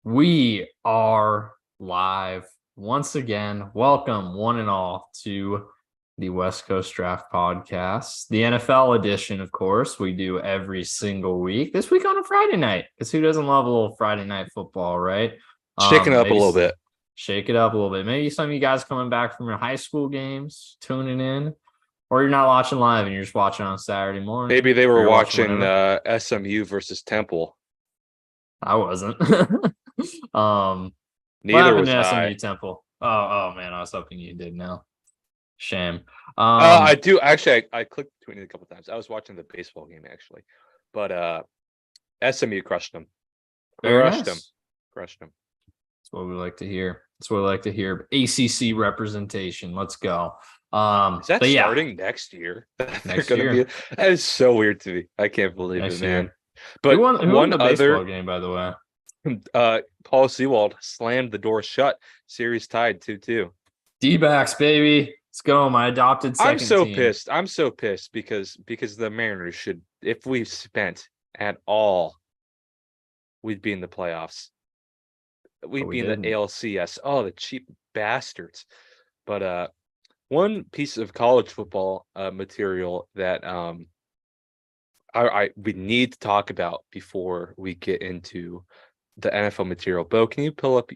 We are live once again. Welcome, one and all, to the West Coast Draft Podcast, the NFL edition, of course. We do every single week. This week on a Friday night, because who doesn't love a little Friday night football, right? Shaking up a little bit. Shake it up a little bit. Maybe some of you guys coming back from your high school games, tuning in, or you're not watching live and you're just watching on Saturday morning. Maybe they were watching SMU versus Temple. I wasn't. Neither was I. SMU Temple. Oh man, I was hoping you did now. Shame. I do actually. I clicked between it a couple times. I was watching the baseball game actually, but SMU crushed them. Crushed them. That's what we like to hear. That's what we like to hear. ACC representation. Let's go. Is that starting next year? Next year. That is so weird to me. I can't believe it, man. But who won the baseball game, by the way? Paul Sewald slammed the door shut. Series tied 2-2. D-backs, baby. Let's go. My adopted second team. Pissed. I'm so pissed because the Mariners should, if we spent at all, we'd be in the playoffs. We'd be in the ALCS. Oh, the cheap bastards. But one piece of college football material that we need to talk about before we get into the NFL material. Beau, can you pull up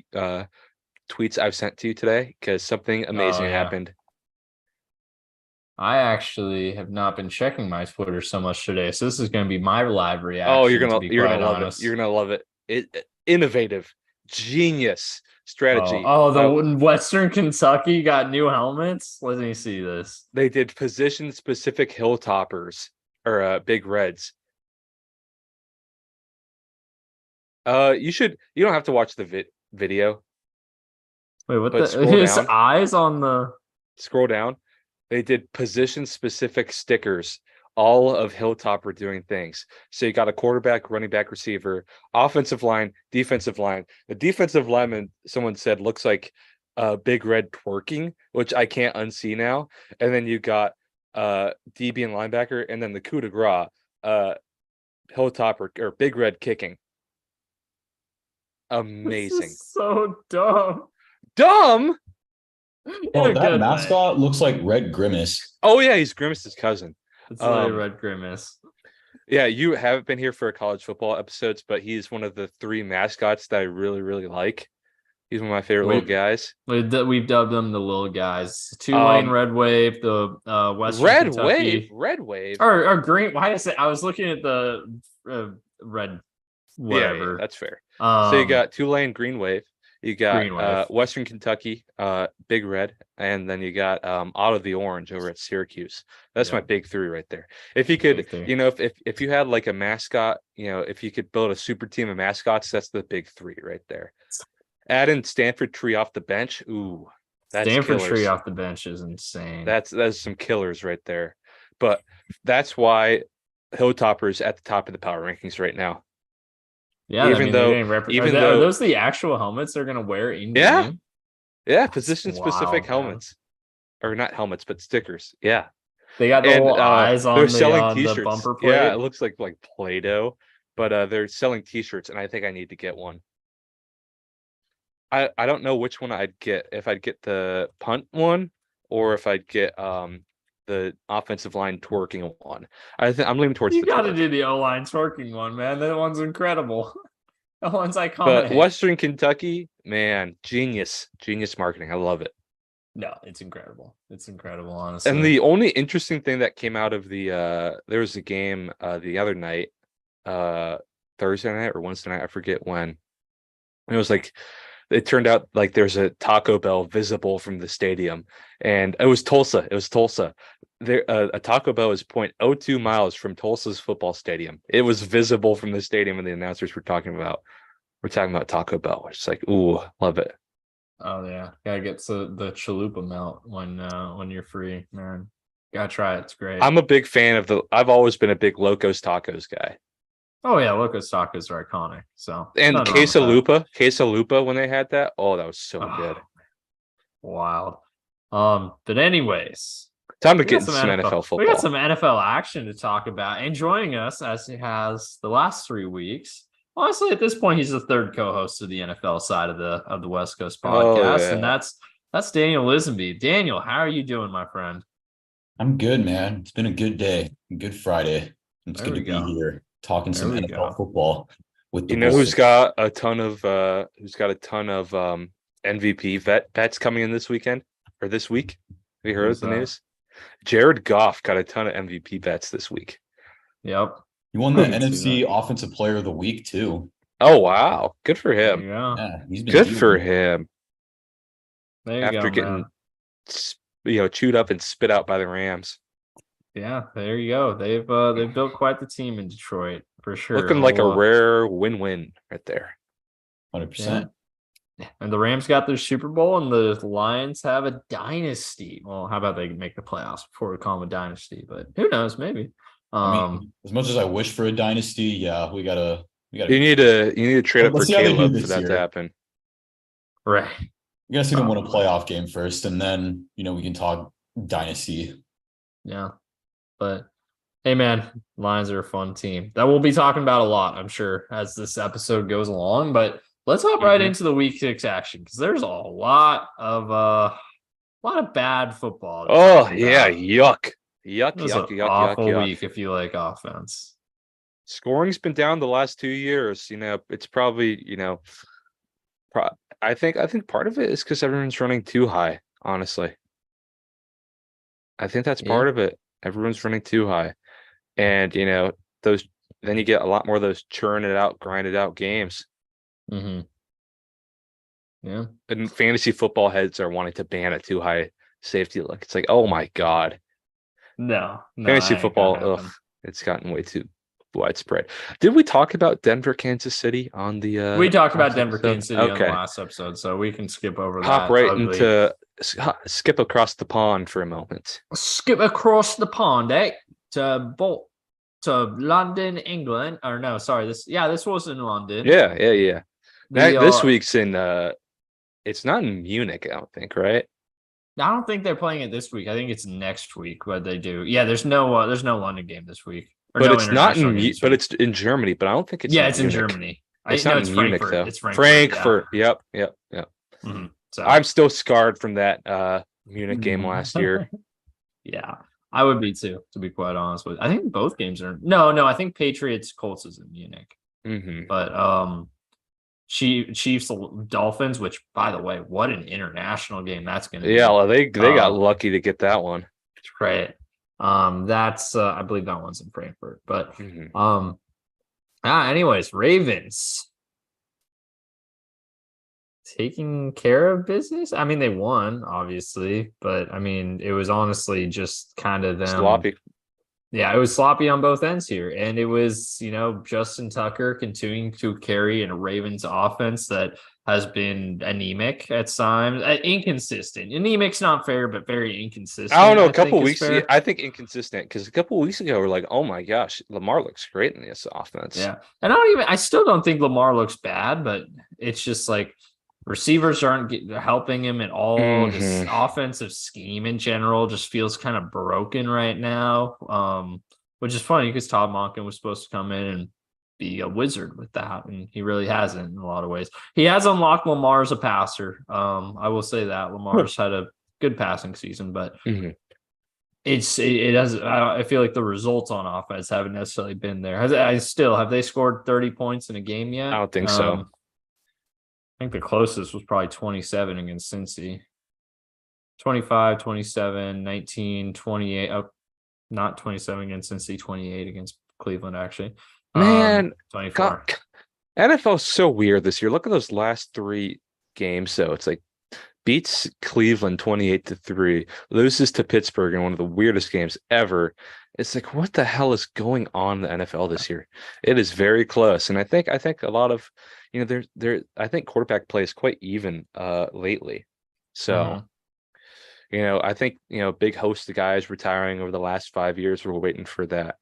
tweets I've sent to you today? Because something amazing happened. I actually have not been checking my Twitter so much today, so this is going to be my live reaction. Oh, you're gonna love it. You're gonna love it. Innovative, genius strategy. The Western Kentucky got new helmets. Let me see this. They did position-specific hilltoppers or big reds. You don't have to watch the video. Wait, what his down. Eyes on the scroll down. They did position-specific stickers. All of Hilltopper doing things. So you got a quarterback, running back, receiver, offensive line, defensive line. The defensive lineman, someone said, looks like Big Red twerking, which I can't unsee now. And then you got DB and linebacker, and then the coup de grace, Hilltopper or Big Red kicking. Amazing. This is so dumb. Dumb. Oh, that mascot looks like Red Grimace. Oh yeah, he's Grimace's cousin. It's like Red Grimace. Yeah, you haven't been here for college football episodes, but he's one of the three mascots that I really, really like. He's one of my favorite little guys. We've dubbed them the little guys. Tulane Red Wave, the Western Kentucky. Red Wave, or green. Why is it? I was looking at the red. Whatever. Yeah, that's fair. So you got Tulane Green Wave. You got Western Kentucky, Big Red, and then you got Otto the Orange over at Syracuse. That's my big three right there. If you could, if you had like a mascot, if you could build a super team of mascots, that's the big three right there. Add in Stanford Tree off the bench. Ooh, that's Stanford killers. Tree off the bench is insane. That's some killers right there. But that's why Hilltopper's at the top of the power rankings right now. Yeah, even though are those the actual helmets they're gonna wear in game? Yeah, position specific helmets, or not helmets, but stickers. Yeah, they got the little eyes on. They're selling T-shirts. The bumper plate. Yeah, it looks like Play-Doh, but they're selling T-shirts, and I think I need to get one. I don't know which one I'd get. If I'd get the punt one, or if I'd get the offensive line twerking one. I'm leaning towards you got to do the O-line twerking one, man. That one's incredible. That one's iconic. But Western Kentucky, man, genius marketing. I love it. No, it's incredible. It's incredible, honestly. And the only interesting thing that came out of the there was a game the other night, Thursday night or Wednesday night, I forget when. And it was like, it turned out like there's a Taco Bell visible from the stadium, and it was Tulsa. There, a Taco Bell is 0.02 miles from Tulsa's football stadium. It was visible from the stadium, and the announcers were talking about Taco Bell. It's like, ooh, love it. Oh yeah, gotta get the chalupa melt when you're free, man. Gotta try it. It's great. I'm a big fan of I've always been a big Locos Tacos guy. Oh yeah, Locos Tacos are iconic. So and Quesalupa when they had that, that was so good. Wild. But anyways, time to get some NFL football. We got some NFL action to talk about, and joining us as he has the last 3 weeks. honestly, at this point, he's the third co-host of the NFL side of the West Coast Oh podcast, and yeah. that's Daniel Lisenbee. Daniel, how are you doing, my friend? I'm good, man. It's been a good day, a good Friday. It's There good we to be go. here talking There some we NFL go. football with the You know who's boys. got a ton of MVP bets coming in this weekend or this week? Have you heard Who's the that? news? Jared Goff got a ton of MVP bets this week. Yep. He won I the did see NFC that. Offensive Player of the Week too. Oh wow. Good for There him. you go. Yeah, he's been Good for dealing. him. There you After go, getting man. chewed up and spit out by the Rams. Yeah, there you go. They've built quite the team in Detroit for sure. Looking like a rare win-win right there. 100%. And the Rams got their Super Bowl, and the Lions have a dynasty. Well, how about they make the playoffs before we call them a dynasty? But who knows? Maybe. I mean, as much as I wish for a dynasty, yeah, we gotta. You need to trade up for Let's see how they do Caleb for this that to year. happen. right. We gotta see them win a playoff game first, and then we can talk dynasty. Yeah, but hey, man, Lions are a fun team that we'll be talking about a lot, I'm sure, as this episode goes along. But let's hop right into the Week 6 action because there's a lot of bad football. Oh yeah, yuck. Yuck, It was yuck, an yuck, awful yuck, week if you like offense. Scoring's been down the last 2 years. It's probably, I think part of it is because everyone's running too high, honestly. I think that's part of it. Everyone's running too high. And those then you get a lot more of those churn it out, grind it out games. Mm-hmm. Yeah. And fantasy football heads are wanting to ban a too high safety look. It's like, oh my God. No, Fantasy football, it's gotten way too widespread. Did we talk about Denver, Kansas City on the we talked about Denver, episode? Kansas City on the last episode, so we can skip over Hop that. right into skip across the pond for a moment. Skip across the pond, to London, England. Or no, sorry, this was in London. Yeah. This week's in it's not in Munich, I don't think, right? I don't think they're playing it this week. I think it's next week, but they do. Yeah, there's no London game this week. But it's not in but it's in Germany, but I don't think it's it's in Germany. It's not in Munich though. It's Frankfurt. Yeah. Yep. Mm-hmm. So I'm still scarred from that Munich game last year. Yeah, I would be too, to be quite honest with you. I think both games are no, I think Patriots Colts is in Munich. Mm-hmm. But Chiefs Dolphins, which by the way, what an international game that's going to be. Yeah, well, they got lucky to get that one. Right. That's I believe that one's in Frankfurt. But anyways, Ravens taking care of business. I mean, they won, obviously, but I mean, it was honestly just kind of them sloppy. Yeah, it was sloppy on both ends here. And it was, Justin Tucker continuing to carry in a Ravens offense that has been anemic at times, inconsistent. Anemic's not fair, but very inconsistent. I don't know. A couple weeks, I think inconsistent because a couple of weeks ago we're like, oh my gosh, Lamar looks great in this offense. Yeah, and I still don't think Lamar looks bad, but it's just like receivers aren't helping him at all. Mm-hmm. This offensive scheme in general just feels kind of broken right now, which is funny because Todd Monken was supposed to come in and be a wizard with that, and he really hasn't in a lot of ways. He has unlocked Lamar as a passer. I will say that Lamar's had a good passing season, but it has. I feel like the results on offense haven't necessarily been there. Have they scored 30 points in a game yet? I don't think so. I think the closest was probably 27 against Cincy. 25, 27, 19, 28. Oh, not 27 against Cincy, 28 against Cleveland, actually. Man, 24. God, NFL's so weird this year. Look at those last 3 games, though. It's like beats Cleveland 28-3, loses to Pittsburgh in one of the weirdest games ever. It's like, what the hell is going on in the NFL this year? It is very close. And I think a lot of, I think quarterback play is quite even lately. So, I think, big host of guys retiring over the last 5 years. We're waiting for that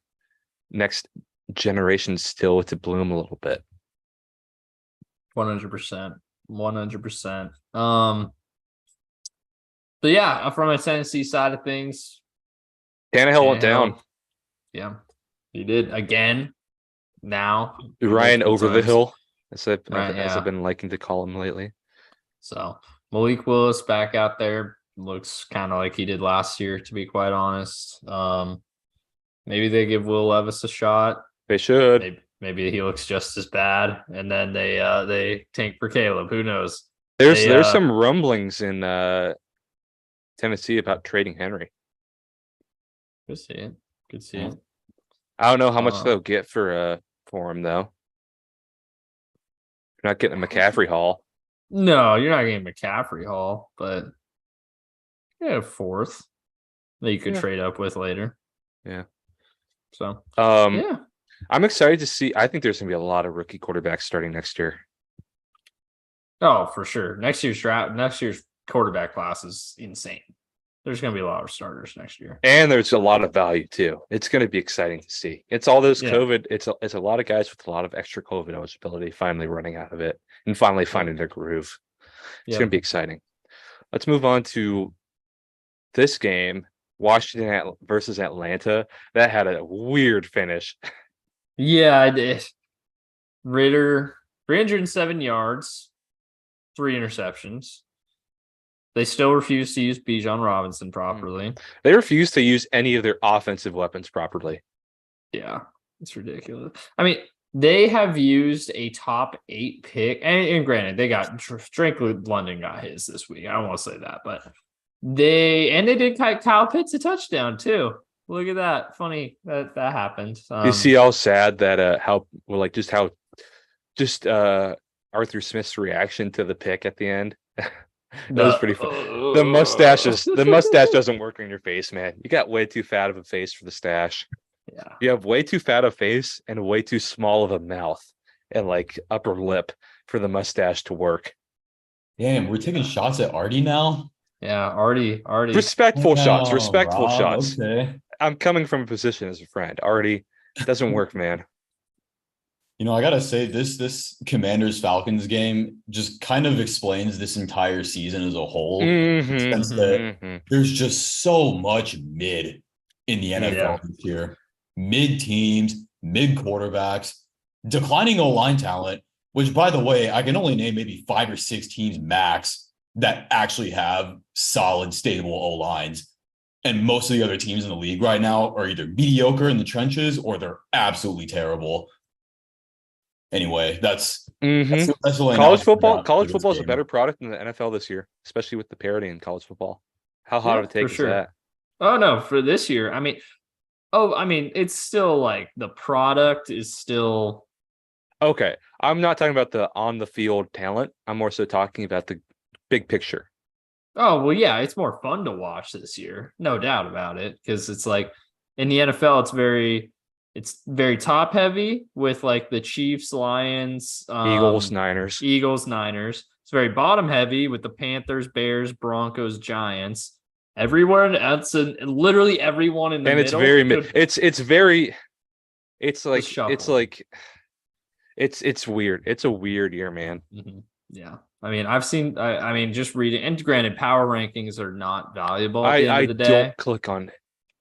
next generation still to bloom a little bit. 100%. 100%. But yeah, from a Tennessee side of things, Tannehill went down. Yeah, he did again. Now Ryan over the hill. Right, as I've yeah. been liking to call him lately. So Malik Willis back out there looks kind of like he did last year, to be quite honest. Maybe they give Will Levis a shot. They should. Maybe he looks just as bad, and then they tank for Caleb. Who knows? There's some rumblings in Tennessee about trading Henry. Could see it. Could see Yeah. it. I don't know how much they'll get for him though. You're not getting a McCaffrey haul. No, you're not getting McCaffrey haul, but yeah, fourth that you could Yeah. trade up with later. Yeah. So yeah. I'm excited to see. I think there's gonna be a lot of rookie quarterbacks starting next year. Oh, for sure. Next year's quarterback class is insane. There's going to be a lot of starters next year. And there's a lot of value too. It's going to be exciting to see. It's all those COVID. It's a lot of guys with a lot of extra COVID eligibility finally running out of it and finally finding their groove. It's going to be exciting. Let's move on to this game, Washington versus Atlanta. That had a weird finish. Yeah, I did. Ritter, 307 yards, 3 interceptions. They still refuse to use Bijan Robinson properly. They refuse to use any of their offensive weapons properly. Yeah, it's ridiculous. I mean, they have used a top 8 pick, and granted, they got Drake London got his this week. I don't want to say that, but they did Kyle Pitts a touchdown too. Look at that. Funny that happened. You see how sad that Arthur Smith's reaction to the pick at the end. That was pretty fun. The mustache doesn't work on your face, man. You got way too fat of a face for the stash. Yeah. You have way too fat of a face and way too small of a mouth and like upper lip for the mustache to work. Damn, we're taking shots at Artie now. Yeah, Artie. Respectful shots. Okay. I'm coming from a position as a friend. Artie, doesn't work, man. You know, I gotta say, this Commanders Falcons game just kind of explains this entire season as a whole. In the sense that there's just so much mid in the NFL this year. Mid teams, mid quarterbacks, declining O-line talent, which, by the way, I can only name maybe 5 or 6 teams max that actually have solid, stable O-lines. And most of the other teams in the league right now are either mediocre in the trenches or they're absolutely terrible. Anyway, that's college football. College football is a better product than the NFL this year, especially with the parity in college football. How hot of a take is that? Oh no, for this year, I mean, it's still like the product is still okay. I'm not talking about the on the field talent. I'm more so talking about the big picture. Oh well, yeah, it's more fun to watch this year, no doubt about it, because it's like in the NFL, it's very top heavy with like the Chiefs, Lions, Eagles, Niners. It's very bottom heavy with the Panthers, Bears, Broncos, Giants. Everywhere else, literally everyone in the middle. And it's very mid. It's weird. It's a weird year, man. Mm-hmm. Yeah. I mean, just reading, and granted, power rankings are not valuable at the end of the day. I don't click on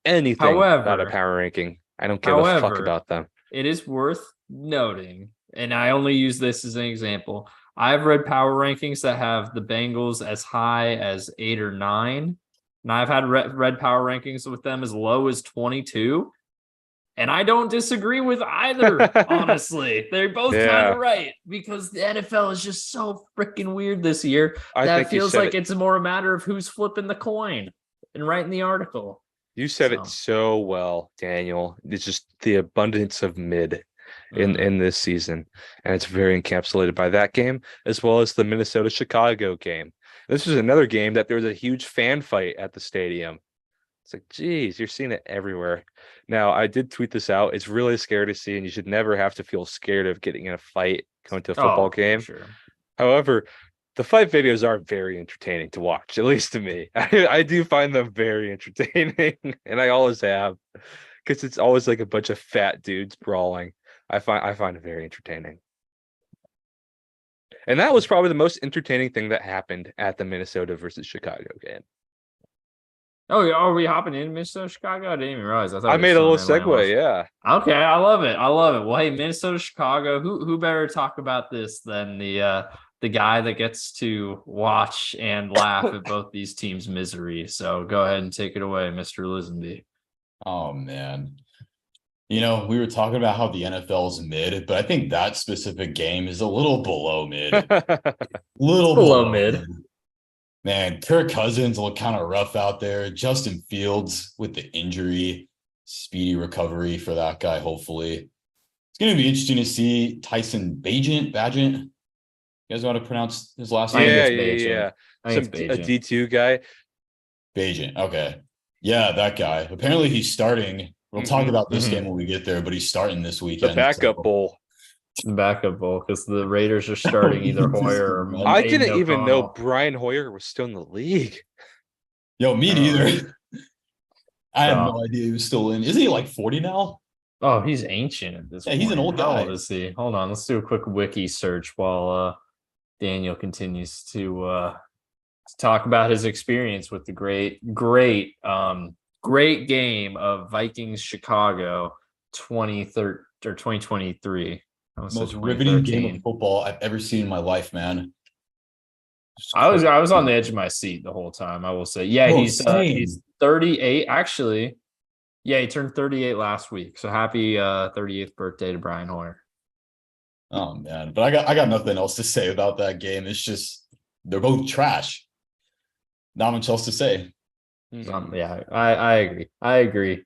anything about a power ranking. I don't give a fuck about them. It is worth noting, and I only use this as an example. I've read power rankings that have the Bengals as high as 8 or 9, and I've had read power rankings with them as low as 22. And I don't disagree with either, honestly. They're both kind of right, because the NFL is just so freaking weird this year. That feels like it's more a matter of who's flipping the coin and writing the article. You said it so well, Daniel. It's just the abundance of mid in this season. And it's very encapsulated by that game, as well as the Minnesota-Chicago game. This is another game that there was a huge fan fight at the stadium. It's like, geez, you're seeing it everywhere. Now, I did tweet this out. It's really scary to see, and you should never have to feel scared of getting in a fight going to a football game. Sure. However, the fight videos are very entertaining to watch, at least to me. I do find them very entertaining, and I always have, because it's always like a bunch of fat dudes brawling. I find it very entertaining. And that was probably the most entertaining thing that happened at the Minnesota versus Chicago game. Oh, are we hopping in Minnesota, Chicago? I didn't even realize. I thought I we were made a still little in Atlanta. segue. Yeah. Okay, I love it. I love it. Well, hey, Minnesota, Chicago. Who better talk about this than the guy that gets to watch and laugh at both these teams' misery? So go ahead and take it away, Mr. Lisenbee. Oh man. We were talking about how the NFL is mid, but I think that specific game is a little below mid. Little Below below mid. mid. Man, Kirk Cousins look kind of rough out there. Justin Fields with the injury, speedy recovery for that guy, hopefully. It's going to be interesting to see Tyson Bagent. You guys know how to pronounce his last I think name? it's Yeah. Beijing. I think it's A Beijing. D2 guy. Bagent. Okay. Yeah, that guy. Apparently he's starting. We'll talk about this game when we get there, but he's starting this The weekend. backup So. bowl. The backup bowl because the Raiders are starting either Hoyer or I Aiden didn't even know O'Connell. Brian Hoyer was still in the league. Yo, me neither. I had So- no idea he was still in. Isn't he like 40 now? Oh, he's ancient at this Yeah, point. he's an old How guy. old is he? Hold on, let's do a quick wiki search while Daniel continues to talk about his experience with the great game of Vikings Chicago 2013 or 2023. Most riveting game of football I've ever seen in my life, man. I was on the edge of my seat the whole time. I will say, yeah, he's 38 actually. Yeah, he turned 38 last week. So happy 38th birthday to Brian Hoyer. Oh man, but I got nothing else to say about that game. It's just they're both trash. Not much else to say. Yeah, I agree. I agree.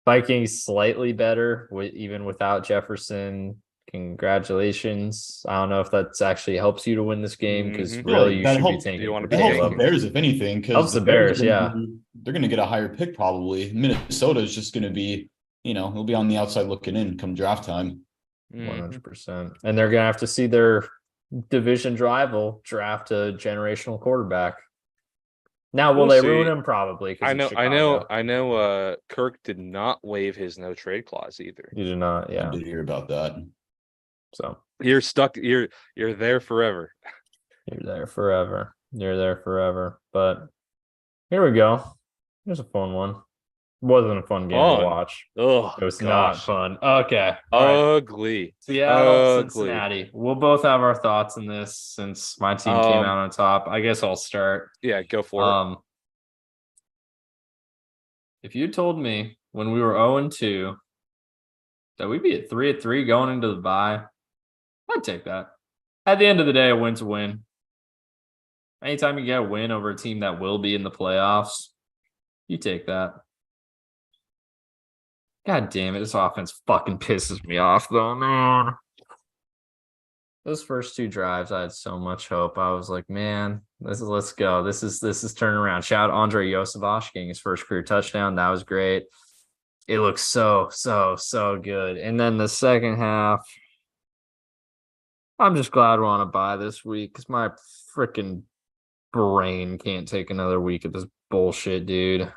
Vikings slightly better even without Jefferson. Congratulations. I don't know if that's actually helps you to win this game because really you should be taking That helps the Bears if anything, because the Bears, yeah. They're gonna get a higher pick probably. Minnesota is just gonna be, he'll be on the outside looking in come draft time. 100%. And they're gonna have to see their division rival draft a generational quarterback. Now, will they ruin him? Probably. I know. Kirk did not waive his no trade clause either. You do not. Yeah, I did hear about that. So you're stuck. You're there forever. You're there forever. You're there forever. But here we go. Here's a fun one. Wasn't a fun game to watch. Oh, it was not fun. Okay. Ugly. Right. Seattle, Cincinnati. We'll both have our thoughts in this since my team came out on top. I guess I'll start. Yeah, go for it. If you told me when we were 0-2 that we'd be at 3-3 going into the bye, I'd take that. At the end of the day, a win's a win. Anytime you get a win over a team that will be in the playoffs, you take that. God damn it, this offense fucking pisses me off though, man. Those first two drives, I had so much hope. I was like, man, let's go. This is turning around. Shout out Andre Yosevach getting his first career touchdown. That was great. It looks so good. And then the second half, I'm just glad we're on a bye this week because my freaking brain can't take another week of this bullshit, dude.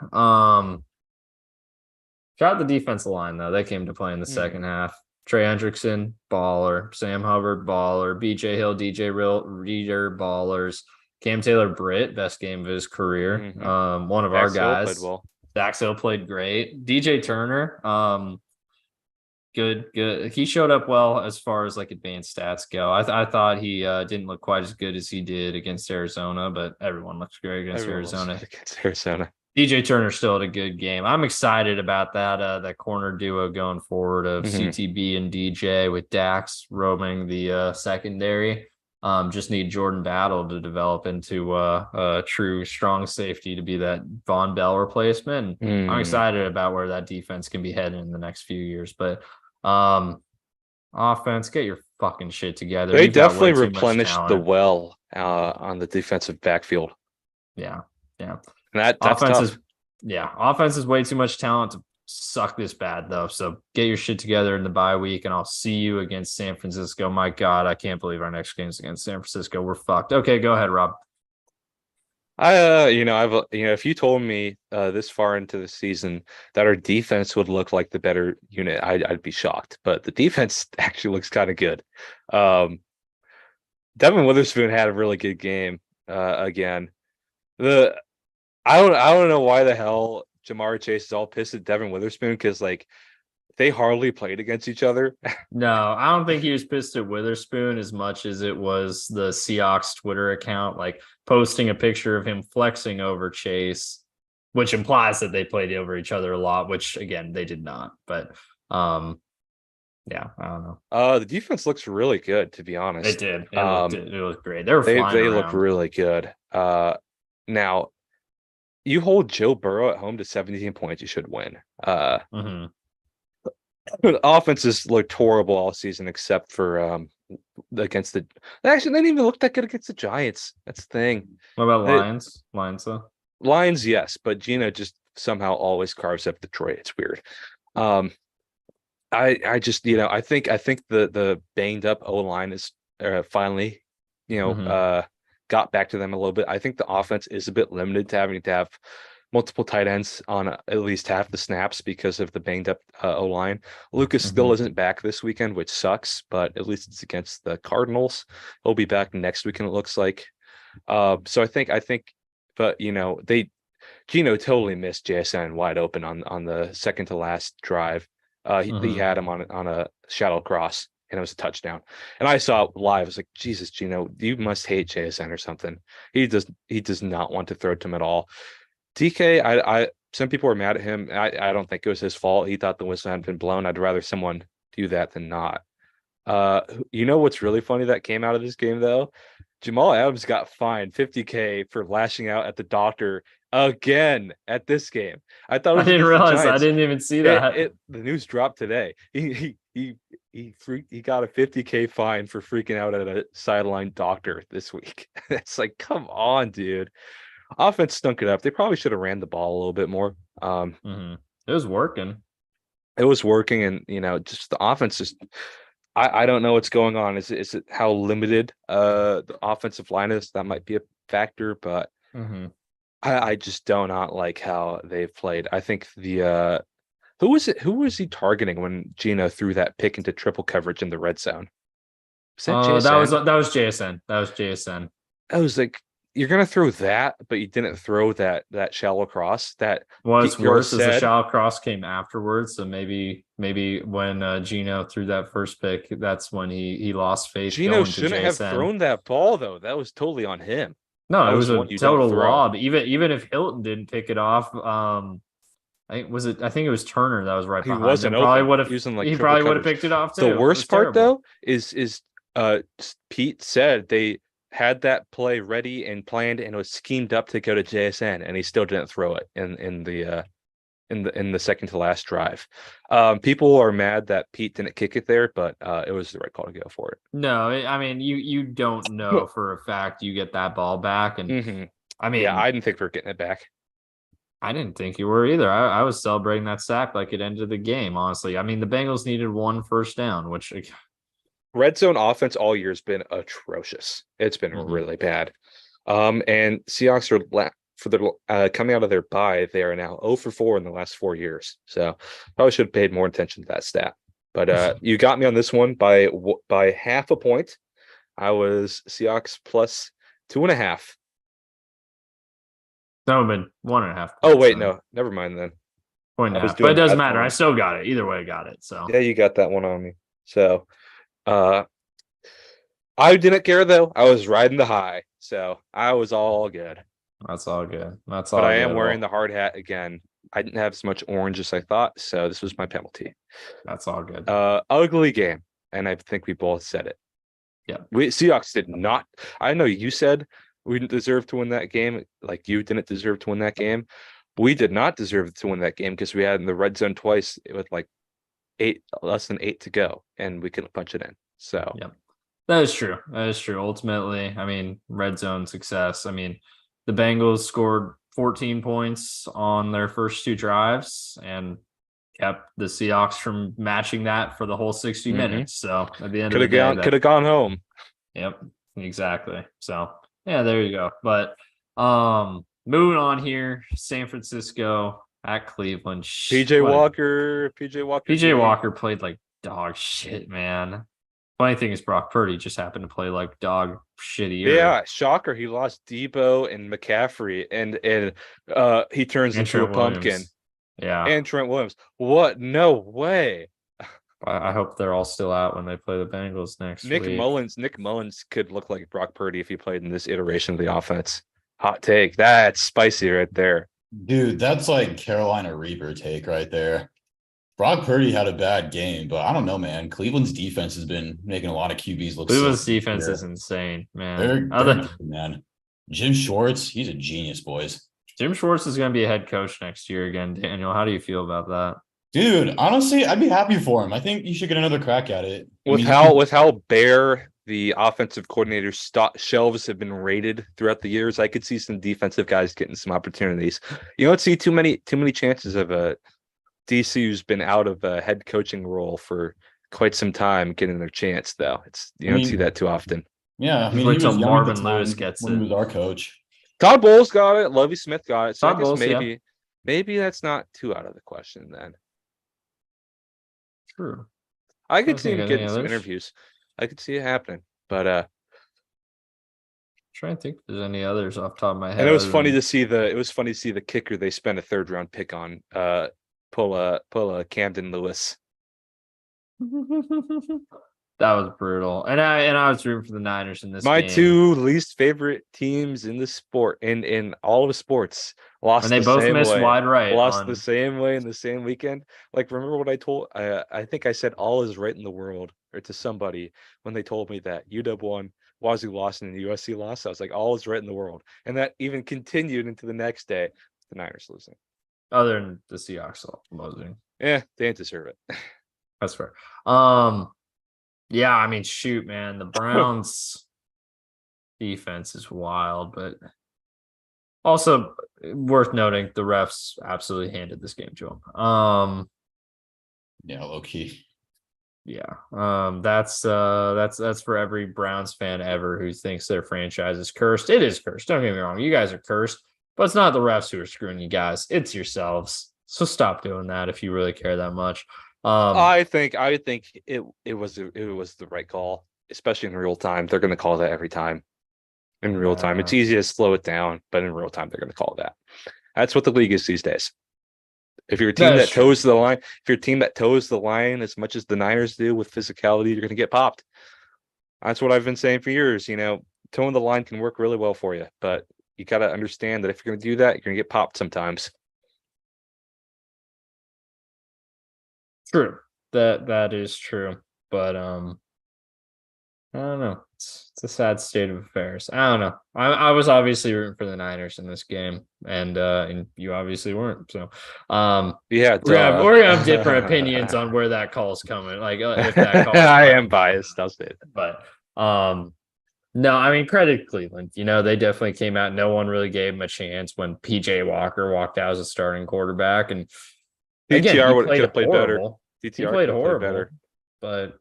Shout out the defensive line, though. They came to play in the second half. Trey Hendrickson, baller. Sam Hubbard, baller. BJ Hill, DJ Reader, ballers. Cam Taylor-Britt, best game of his career. One of our guys. Dax Hill played great. DJ Turner, good. He showed up well as far as like advanced stats go. I thought he didn't look quite as good as he did against Arizona, but everyone looks great against Arizona. DJ Turner still had a good game. I'm excited about that corner duo going forward of CTB and DJ with Dax roaming the secondary. Just need Jordan Battle to develop into a true strong safety to be that Von Bell replacement. I'm excited about where that defense can be headed in the next few years. But offense, get your fucking shit together. They definitely replenished the well on the defensive backfield. Yeah. And that's tough. Offense is way too much talent to suck this bad though. So get your shit together in the bye week, and I'll see you against San Francisco. My God, I can't believe our next game's against San Francisco. We're fucked. Okay, go ahead, Rob. If you told me this far into the season that our defense would look like the better unit, I'd be shocked. But the defense actually looks kind of good. Devin Witherspoon had a really good game again. I don't know why the hell Jamar Chase is all pissed at Devin Witherspoon because like they hardly played against each other. No, I don't think he was pissed at Witherspoon as much as it was the Seahawks Twitter account, like posting a picture of him flexing over Chase, which implies that they played over each other a lot, which again, they did not. But yeah, I don't know. The defense looks really good, to be honest. It did. It looked great. They were flying they around. look really good. Now you hold Joe Burrow at home to 17 points, you should win. Mhm. The offenses looked horrible all season except for against the actually they didn't even look that good against the Giants. That's the thing. What about Lions? Lions, yes, but Gino just somehow always carves up Detroit. It's weird. I just I think the banged up O line is finally got back to them a little bit. I think the offense is a bit limited to having to have multiple tight ends on at least half the snaps because of the banged up O line. Lucas still isn't back this weekend, which sucks, but at least it's against the Cardinals. He'll be back next weekend, it looks like. So I think, but Gino totally missed JSN wide open on the second to last drive. He had him on a shadow cross and it was a touchdown. And I saw it live. I was like, Jesus, Gino, you must hate JSN or something. He does not want to throw to him at all. DK, some people were mad at him. I don't think it was his fault. He thought the whistle hadn't been blown. I'd rather someone do that than not. What's really funny that came out of this game though? Jamal Adams got fined $50K for lashing out at the doctor again at this game. I didn't realize. I didn't even see that. The news dropped today. He got a $50K fine for freaking out at a sideline doctor this week. It's like, come on, dude. Offense stunk it up. They probably should have ran the ball a little bit more. It was working. It was working, and just the offense just. I don't know what's going on. Is it how limited the offensive line is? That might be a factor, but I just do not like how they've played. I think the who was he targeting when Gino threw that pick into triple coverage in the red zone? Was that JSN? That was JSN. That was JSN. I was like, you're gonna throw that, but you didn't throw that shallow cross. That was worse as the shallow cross came afterwards. So maybe when Gino threw that first pick, that's when he lost faith. Gino shouldn't have thrown that ball though. That was totally on him. No, it was a total lob. Even if Hilton didn't pick it off, I think it was Turner that was right behind him. He probably would have picked it off too. The worst part though is Pete said they had that play ready and planned and was schemed up to go to JSN, and he still didn't throw it in the second to last drive. People are mad that Pete didn't kick it there, but it was the right call to go for it. No, I mean you don't know for a fact you get that ball back, and I mean, I didn't think we were getting it back. I didn't think you were either. I was celebrating that sack like it ended the game. Honestly, I mean the Bengals needed one first down, which. Red zone offense all year has been atrocious. It's been really bad. And Seahawks are coming out of their bye. They are now 0 for 4 in the last 4 years. So probably should have paid more attention to that stat. But you got me on this one by half a point. I was Seahawks plus 2.5. That would have been 1.5. Oh wait, no, never mind then. But it doesn't matter. I still got it. Either way, I got it. So yeah, you got that one on me. So. I didn't care though. I was riding the high, so I was all good. That's all good. But I am wearing the hard hat again. I didn't have as much orange as I thought, so this was my penalty. That's all good. Ugly game, and I think we both said it. Yeah, Seahawks did not. I know you said we didn't deserve to win that game. Like you didn't deserve to win that game. We did not deserve to win that game because we had in the red zone twice with like less than 8 to go, and we couldn't punch it in. So yeah, that is true. Ultimately, I mean, red zone success. I mean, the Bengals scored 14 points on their first 2 drives and kept the Seahawks from matching that for the whole 60 minutes. So at the end of the day, could have gone home. Yep, exactly. So yeah, there you go. But moving on here, San Francisco at Cleveland. PJ Walker PJ Walker played like dog shit, man. Funny thing is Brock Purdy just happened to play like dog shitty. Yeah, shocker. He lost Debo and McCaffrey, and he turns And into a Trent pumpkin. Williams. Yeah. And Trent Williams. What? No way. I hope they're all still out when they play the Bengals next Nick week. Mullins could look like Brock Purdy if he played in this iteration of the offense. Hot take. That's spicy right there. Dude, that's like Carolina Reaper take right there. Brock Purdy had a bad game, but I don't know, man. Cleveland's defense has been making a lot of QBs look Cleveland's silly defense here. is insane, man. They're good, man. Jim Schwartz, he's a genius, boys. Jim Schwartz is going to be a head coach next year again. Daniel, how do you feel about that? Dude, honestly, I'd be happy for him. I think you should get another crack at it. With how bare the offensive coordinator shelves have been rated throughout the years, I could see some defensive guys getting some opportunities. You don't see too many chances of a DC who's been out of a head coaching role for quite some time getting their chance, though. You don't see that too often. Yeah, I mean, wait he till was young Marvin at the time Lewis gets when it. he was our coach. Todd Bowles got it. Lovie Smith got it. So Todd I guess Bowles, maybe that's not too out of the question then. True. I could see him getting some interviews. I could see it happening, but trying to think if there's any others off the top of my head. and it was funny to see the kicker they spent a 3rd round pick on pull a Camden Lewis. That was brutal. And I was rooting for the Niners in this My game. 2 least favorite teams in the sport in all of sports lost. And they both missed wide right. Lost the same way in the same weekend. Like, remember what I told? I think I said all is right in the world, or to somebody when they told me that UW won, Wazoo lost, and the USC lost. I was like, all is right in the world, and that even continued into the next day. The Niners losing. Other than the Seahawks losing. Yeah, they didn't deserve it. That's fair. Yeah, I mean, shoot, man, the Browns defense is wild, but also worth noting the refs absolutely handed this game to them. Yeah, low key. Yeah. That's for every Browns fan ever who thinks their franchise is cursed. It is cursed. Don't get me wrong. You guys are cursed, but it's not the refs who are screwing you guys. It's yourselves. So stop doing that if you really care that much. I think it was the right call, especially in real time. They're going to call that every time. In real time, it's easy to slow it down, but in real time, they're going to call that. That's what the league is these days. If you're a team that toes the line, as much as the Niners do with physicality, you're going to get popped. That's what I've been saying for years. You know, toeing the line can work really well for you, but you got to understand that if you're going to do that, you're going to get popped sometimes. True. That is true. But I don't know. It's a sad state of affairs. I don't know. I was obviously rooting for the Niners in this game, and you obviously weren't. So yeah, we're gonna have different opinions on where that call's coming. Like if that call I am biased, I'll say it. But no, I mean, credit Cleveland. You know, they definitely came out. No one really gave them a chance when PJ Walker walked out as a starting quarterback, and DTR could have played better. He played horrible, but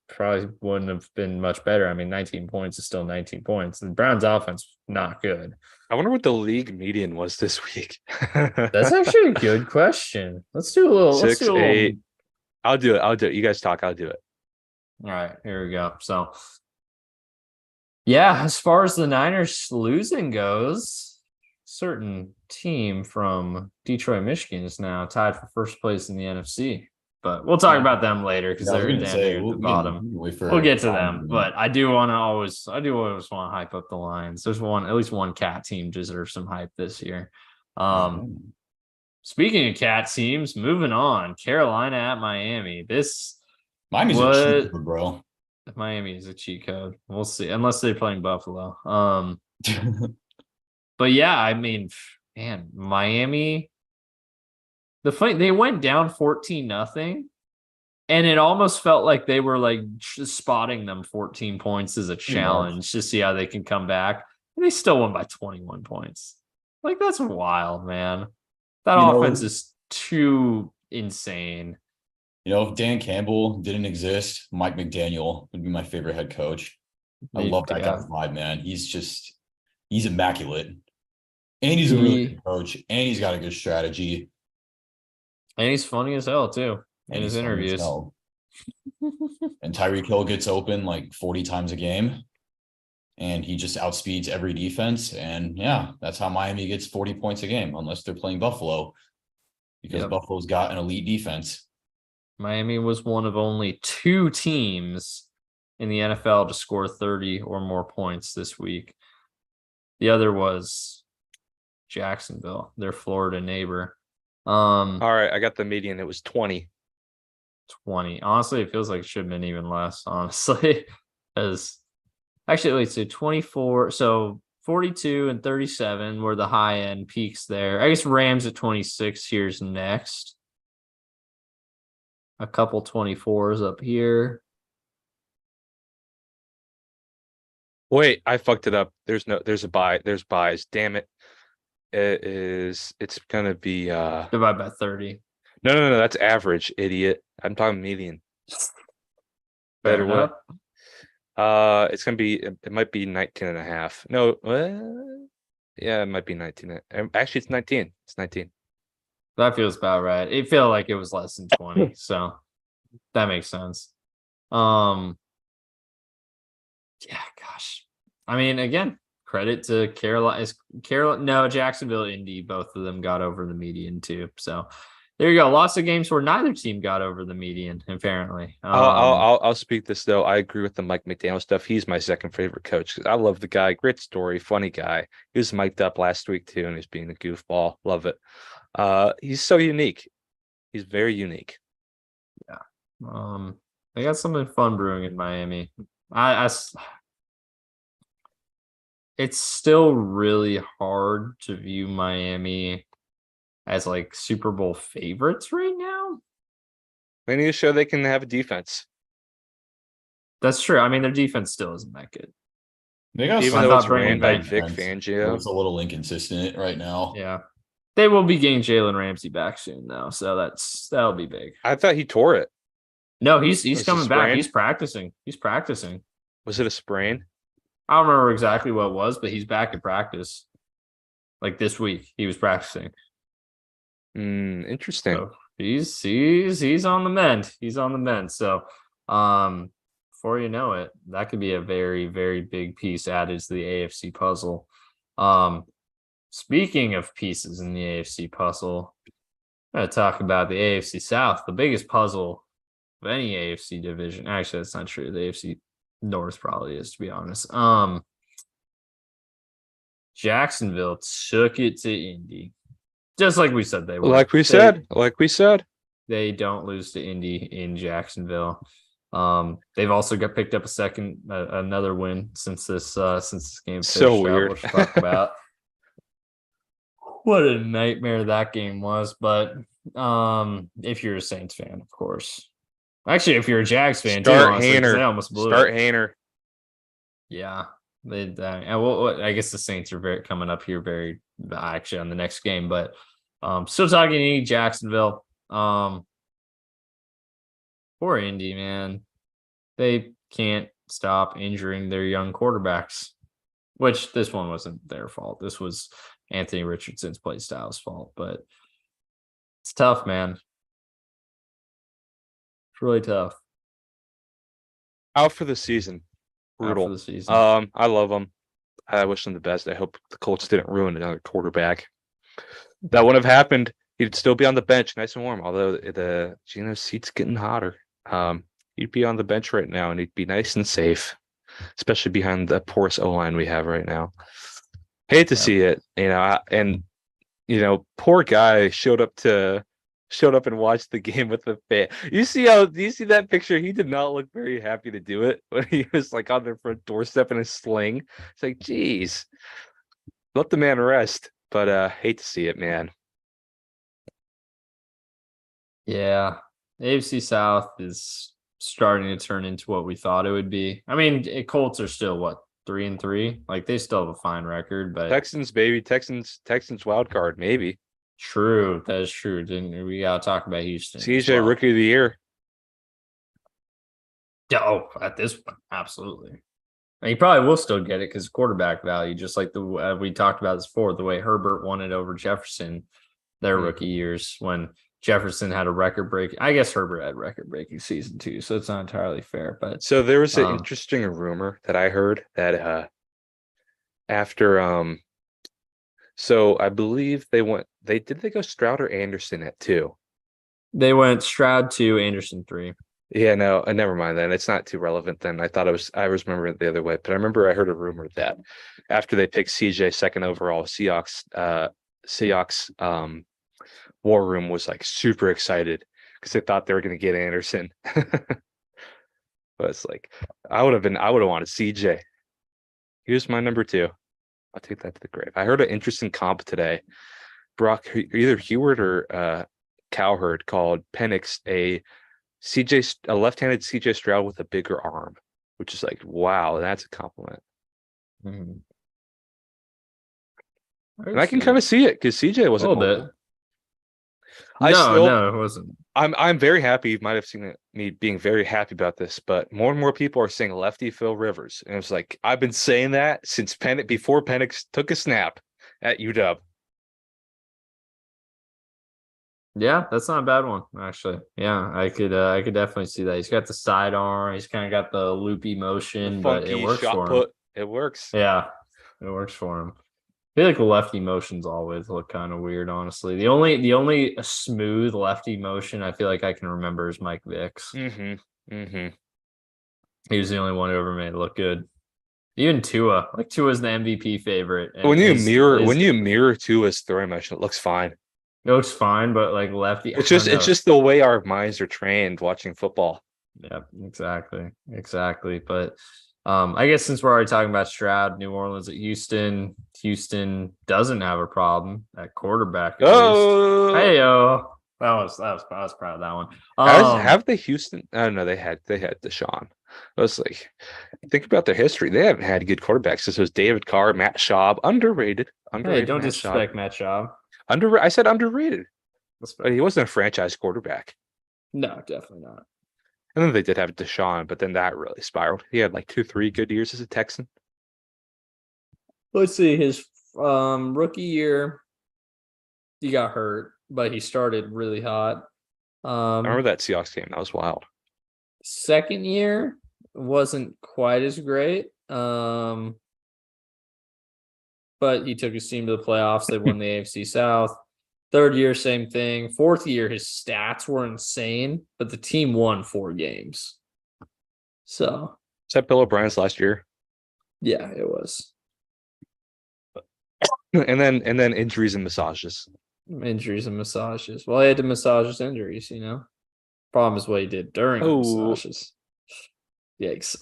probably wouldn't have been much better. I mean, 19 points is still 19 points. The Browns' offense not good. I wonder what the league median was this week. That's actually a good question. Let's do a little 6, 8. I'll do it. You guys talk. I'll do it. All right, here we go. So, yeah, as far as the Niners losing goes, certain team from Detroit, Michigan is now tied for first place in the NFC. But we'll talk about them later because they're down here at the bottom. We'll get to them, but I do always want to hype up the Lions. There's at least one cat team deserves some hype this year. Speaking of cat teams, moving on, Carolina at Miami. Miami's a cheat code, bro. Miami is a cheat code. We'll see, unless they're playing Buffalo. But yeah, I mean, man, Miami. They went down 14-0, and it almost felt like they were like spotting them 14 points as a challenge to see how they can come back. And they still won by 21 points. Like, that's wild, man. That offense is too insane. You know, if Dan Campbell didn't exist, Mike McDaniel would be my favorite head coach. I love that guy's vibe, man. He's immaculate. And he's a really good coach, and he's got a good strategy. And he's funny as hell, too, in his interviews. And Tyreek Hill gets open like 40 times a game. And he just outspeeds every defense. And yeah, that's how Miami gets 40 points a game, unless they're playing Buffalo, because Buffalo's got an elite defense. Miami was one of only 2 teams in the NFL to score 30 or more points this week. The other was Jacksonville, their Florida neighbor. All right, I got the median. It was 20. 20. Honestly, it feels like it should have been even less, honestly. As actually, wait, so 24. So 42 and 37 were the high end peaks there. I guess Rams at 26. Here's next. A couple 24s up here. Wait, I fucked it up. There's a buy. There's buys. Damn it. It's gonna be Divide by 30. No, that's average, idiot. I'm talking median. Better way. It's gonna be it might be 19 and a half. No, yeah, it might be 19. Actually, it's 19. It's 19. That feels about right. It felt like it was less than 20, so that makes sense. Yeah, gosh. I mean, again, credit to Carolina. No, Jacksonville, Indy, both of them got over the median too. So there you go. Lots of games where neither team got over the median, apparently. I'll speak this though. I agree with the Mike McDaniel stuff. He's my second favorite coach because I love the guy. Great story, funny guy. He was mic'd up last week too, and he's being a goofball. Love it. He's so unique. He's very unique. Yeah. They got something fun brewing in Miami. It's still really hard to view Miami as like Super Bowl favorites right now. They need to show they can have a defense. That's true. I mean, their defense still isn't that good. They got Even though it's ran by Vic Fangio. It's a little inconsistent right now. Yeah. They will be getting Jalen Ramsey back soon, though. So that'll be big. I thought he tore it. No, he's coming back. He's practicing. Was it a sprain? I don't remember exactly what it was, but he's back in practice. Like this week, he was practicing. Interesting. So he's on the mend. He's on the mend. So before you know it, that could be a very, very big piece added to the AFC puzzle. Speaking of pieces in the AFC puzzle, I'm going to talk about the AFC South, the biggest puzzle of any AFC division. Actually, that's not true. The AFC North probably is, to be honest. Jacksonville took it to Indy. Just like we said they would. Like we said. They don't lose to Indy in Jacksonville. They've also got picked up another win since this game. So weird. Which we'll talk about. What a nightmare that game was. But if you're a Saints fan, of course. Actually, if you're a Jags fan, Start honestly, Hainer. they almost blew Start it. Hainer. Yeah. I guess the Saints are coming up here very actually on the next game, but still talking to Jacksonville. Poor Indy, man. They can't stop injuring their young quarterbacks, which this one wasn't their fault. This was Anthony Richardson's play style's fault, but it's tough, man. It's really tough. Out for the season. Brutal. Out for the season. I love them. I wish them the best. I hope the Colts didn't ruin another quarterback. That wouldn't have happened. He'd still be on the bench, nice and warm. Although the seat's getting hotter. He'd be on the bench right now, and he'd be nice and safe, especially behind the porous O-line we have right now. Hate to see it, and poor guy showed up and watched the game with the fan. Do you see that picture? He did not look very happy to do it when he was like on their front doorstep in a sling. It's like, geez, let the man rest. But hate to see it, man. Yeah. AFC South is starting to turn into what we thought it would be. I mean, Colts are still 3-3? Like they still have a fine record, but Texans, baby. Texans wild card, maybe. True, that is true. Didn't we gotta talk about Houston? CJ Rookie of the Year. Oh, at this point, absolutely. And he probably will still get it because quarterback value, just like we talked about this before, the way Herbert won it over Jefferson, their rookie years when Jefferson had a record break. I guess Herbert had record breaking season too, so it's not entirely fair. But So there was an interesting rumor that I heard that after so I believe they go Stroud or Anderson at 2? they went Stroud 2, Anderson 3. Yeah, no, never mind then. It's not too relevant then. I was remembering it the other way, but I remember I heard a rumor that after they picked CJ second overall, Seahawks War Room was like super excited because they thought they were going to get Anderson. But it's like I would have wanted CJ. He was my number 2. I'll take that to the grave. I heard an interesting comp today. Either Heward or Cowherd called Penix a left-handed CJ Stroud with a bigger arm, which is like, wow, that's a compliment. Mm-hmm. And I can kind of see it because CJ wasn't a little bit. No, it wasn't. I'm very happy. You might have seen me being very happy about this, but more and more people are saying lefty Phil Rivers, and it's like I've been saying that since before Penix took a snap at UW. Yeah, that's not a bad one, actually. Yeah, I could definitely see that. He's got the sidearm, he's kind of got the loopy motion, but it works for him. It works. Yeah, it works for him. I feel like the lefty motions always look kind of weird, honestly. The only smooth lefty motion I feel like I can remember is Mike Vick's. He was the only one who ever made it look good. Even Tua, like Tua's the MVP favorite. When you mirror Tua's throwing motion, it looks fine. It looks fine, but like lefty, it's just the way our minds are trained watching football. Yeah, exactly. But I guess since we're already talking about Stroud, New Orleans at Houston doesn't have a problem at quarterback. At least. Hey-o. I was proud of that one. Have the Houston? Oh no, they had Deshaun. I was like, think about their history. They haven't had good quarterbacks. This was David Carr, Matt Schaub, underrated. Hey, don't disrespect Matt Schaub. I said underrated. He wasn't a franchise quarterback. No, definitely not. And then they did have Deshaun, but then that really spiraled. He had like 2-3 good years as a Texan. Let's see. His rookie year, he got hurt, but he started really hot. I remember that Seahawks game. That was wild. Second year wasn't quite as great. But he took his team to the playoffs. They won the AFC South. Third year, same thing. Fourth year, his stats were insane, but the team won 4 games. So is that Bill O'Brien's last year? Yeah, it was. And then injuries and massages. Well, he had to massage his injuries, Problem is what he did during the massages. Yikes.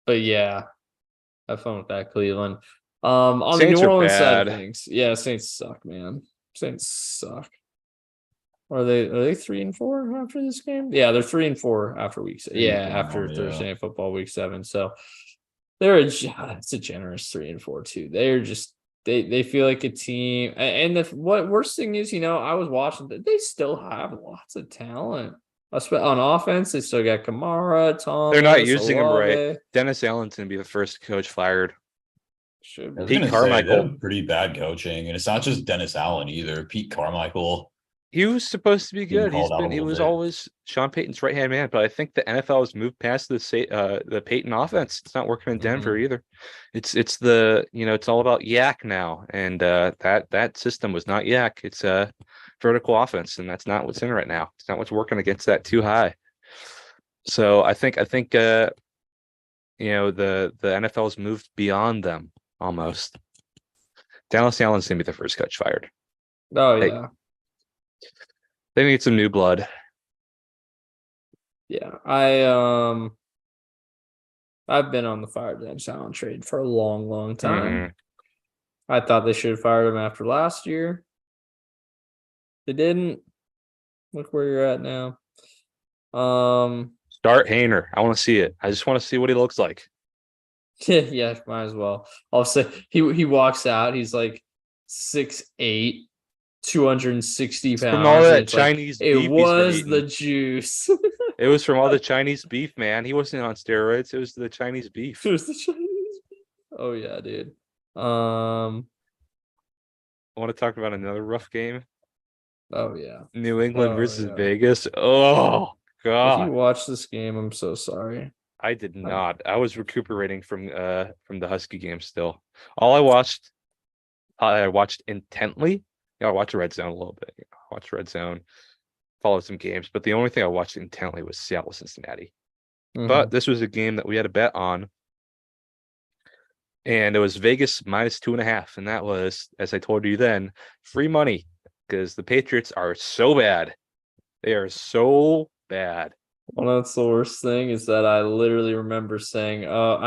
But yeah. Have fun with that, Cleveland. On Saints the New Orleans side of things, yeah, Saints suck, man. Saints suck. Are they 3-4 after this game? Yeah, they're 3-4 after week 7. Yeah, after Thursday Night Football week 7. So it's a generous 3-4 too. They're just they feel like a team. And what worst thing is, I was watching that they still have lots of talent. On offense, they still got Kamara, Thomas. They're not using him right. Dennis Allen's gonna be the first coach fired. Pete Carmichael, pretty bad coaching, and it's not just Dennis Allen either. Pete Carmichael, he was supposed to be good. He was always Sean Payton's right hand man, but I think the NFL has moved past the Payton offense. It's not working in Denver either. It's it's all about yak now, and that system was not yak. It's a vertical offense, and that's not what's in right now. It's not what's working against that too high. So I think the NFL has moved beyond them almost. Dennis Allen's gonna be the first coach fired. Oh yeah. They need some new blood. Yeah, I've been on the fire Dennis Allen trade for a long time. I thought they should have fired him after last year. They didn't. Look where you're at now. Start Hayner. I want to see it. I just want to see what he looks like. Yeah, might as well. I'll say he walks out. He's like 6'8", 260 pounds. From all that Chinese beef. It was the juice. It was from all the Chinese beef, man. He wasn't on steroids. It was the Chinese beef. It was the Chinese beef. Oh yeah, dude. I want to talk about another rough game. Oh yeah. New England Oh, versus yeah. Vegas. Oh If you God. watch this game, I'm so sorry. I did not. I was recuperating from the Husky game still. All I watched intently. Yeah, I watched Red Zone a little bit. I watched Red Zone, followed some games, but the only thing I watched intently was Seattle Cincinnati. But Mhm. this was a game that we had a bet on, and it was Vegas minus 2.5, and that was, as I told you then, free money because the Patriots are so bad. They are so bad. Well, that's the worst thing is that I literally remember saying, "Oh,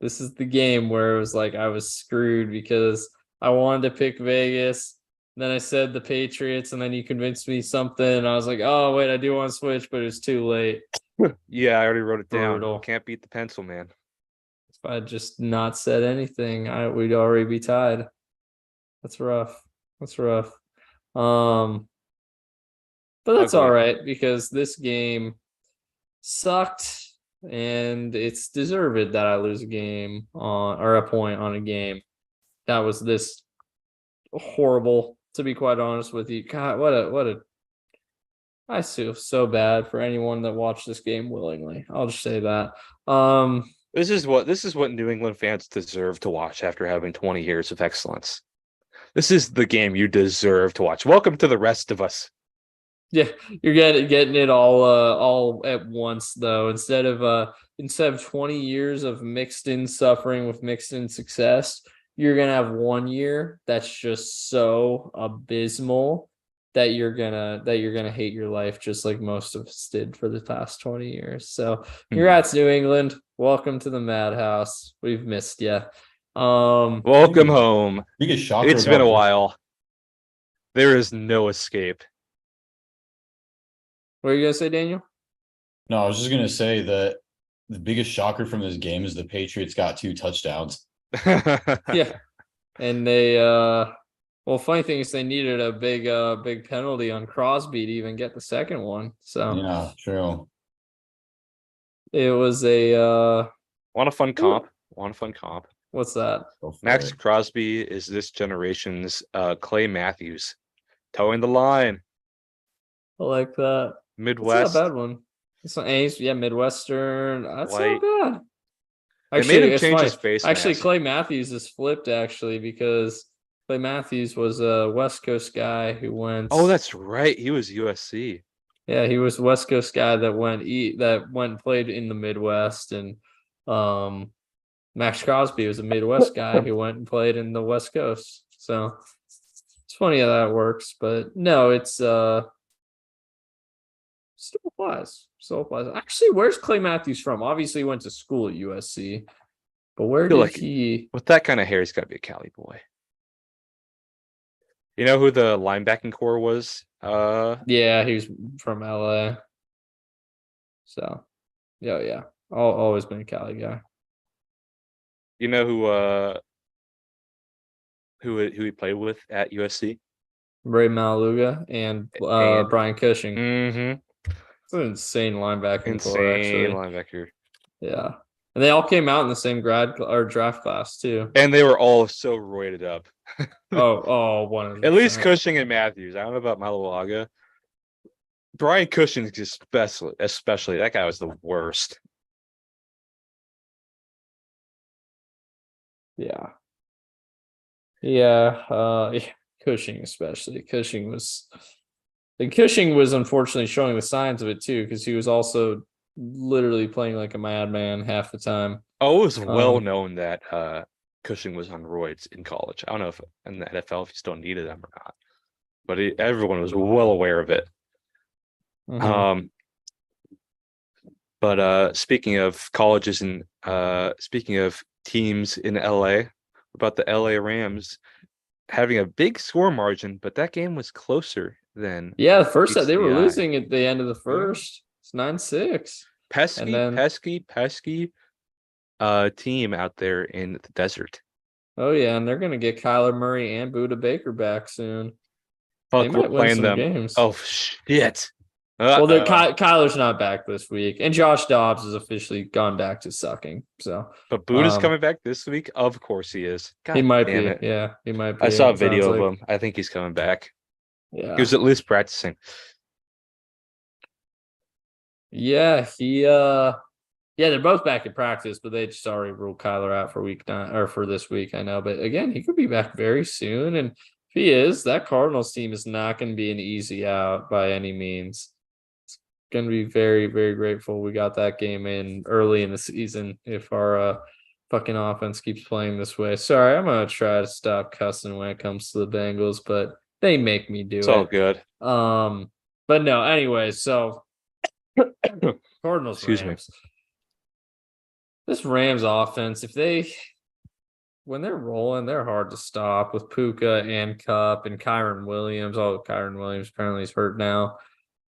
this is the game where it was like I was screwed because I wanted to pick Vegas. Then I said the Patriots, and then you convinced me something. And I was like, oh, wait, I do want to switch, but it's too late." Yeah, I already wrote it down. Brutal. Can't beat the pencil, man. If I had just not said anything, we'd already be tied. That's rough. That's rough. Um, but that's all Ugly. right because this game sucked and it's deserved that I lose a game on or a point on a game that was this horrible, to be quite honest with you. God, what a I feel so bad for anyone that watched this game willingly. I'll just say that. This is what New England fans deserve to watch after having 20 years of excellence. This is the game you deserve to watch. Welcome to the rest of us. Yeah, you're getting it all at once though. Instead of 20 years of mixed in suffering with mixed in success, you're gonna have 1 year that's just so abysmal that you're gonna hate your life just like most of us did for the past 20 years. So congrats, New England. Welcome to the madhouse. We've missed you. Welcome home. Biggest shocker It's been about a this- while. There is no escape. What are you gonna say, Daniel? No, I was just gonna say that the biggest shocker from this game is the Patriots got 2 touchdowns. Yeah. And well, funny thing is they needed a big penalty on Crosby to even get the second one. So Yeah, true. it was Want a fun comp? Want a fun comp? what's that? Go for Max it. Crosby is this generation's Clay Matthews, towing the line. I like that. It's Midwest. not a bad one. It's not Midwestern. That's Light. not bad. They Actually, made him it's change funny. his face Actually, mask. Clay Matthews is flipped actually because Clay Matthews was a West Coast guy who went. Oh, that's right. He was USC. Yeah, he was West Coast guy that went and played in the Midwest, and Max Crosby was a Midwest guy who went and played in the West Coast. So it's funny how that works, but no, it's still applies. Still applies. Actually, where's Clay Matthews from? Obviously, he went to school at USC, but where feel did like- he? With that kind of hair, he's got to be a Cali boy. You know who the linebacking core was? Yeah, he was from LA. So, yeah. Always been a Cali guy. You know who he played with at USC? Ray Malaluga and Brian Cushing. Mm-hmm. It's an insane linebacking core, Insane actually. linebacker. Yeah. And they all came out in the same draft class too. And they were all so roided up. Oh, 100%. At least Cushing and Matthews. I don't know about Malawaga. Brian Cushing especially that guy was the worst. Yeah. Yeah, Cushing especially. Cushing was unfortunately showing the signs of it too, because he was also literally playing like a madman half the time. Oh, it was well known that Cushing was on roids in college. I don't know if in the NFL if he still needed them or not, but everyone was well aware of it. Mhm. But speaking of colleges and speaking of teams in LA, about the LA Rams having a big score margin, but that game was closer than Yeah, the first set they were HDI. losing at the end of the first. It's 9-6. pesky, then- pesky team out there in the desert. Oh yeah, and they're gonna get Kyler Murray and Buda Baker back soon. Fuck, They we're might win playing some them. games. Oh shit. Well, Uh-oh. Kyler's not back this week, and Josh Dobbs has officially gone back to sucking. So But Buddha's um, coming back this week. Of course he is. God he might damn be. it. Yeah, he might be. I saw a It sounds video of like. him. I think he's coming back. Yeah. He was at least practicing. Yeah, they're both back in practice, but they just already ruled Kyler out for week 9 or for this week, I know. But again, he could be back very soon. And if he is, that Cardinals team is not going to be an easy out by any means. It's going to be very, very grateful we got that game in early in the season if our fucking offense keeps playing this way. Sorry, I'm going to try to stop cussing when it comes to the Bengals, but they make me do It's it. all good. But no, anyway, so Cardinals Excuse me. Rams. This Rams offense, when they're rolling, they're hard to stop with Puka and Cup and Kyron Williams. Oh, Kyron Williams apparently is hurt now.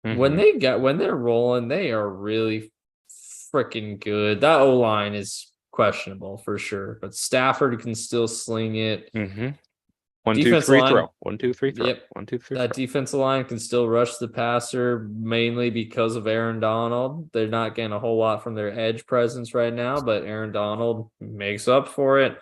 When they're rolling, they are really freaking good. That O line is questionable for sure, but Stafford can still sling it. 1, 2, Defense 3, line. throw. 1, 2, 3, throw. Yep. 1, 2, 3. That defensive line can still rush the passer mainly because of Aaron Donald. They're not getting a whole lot from their edge presence right now, but Aaron Donald makes up for it.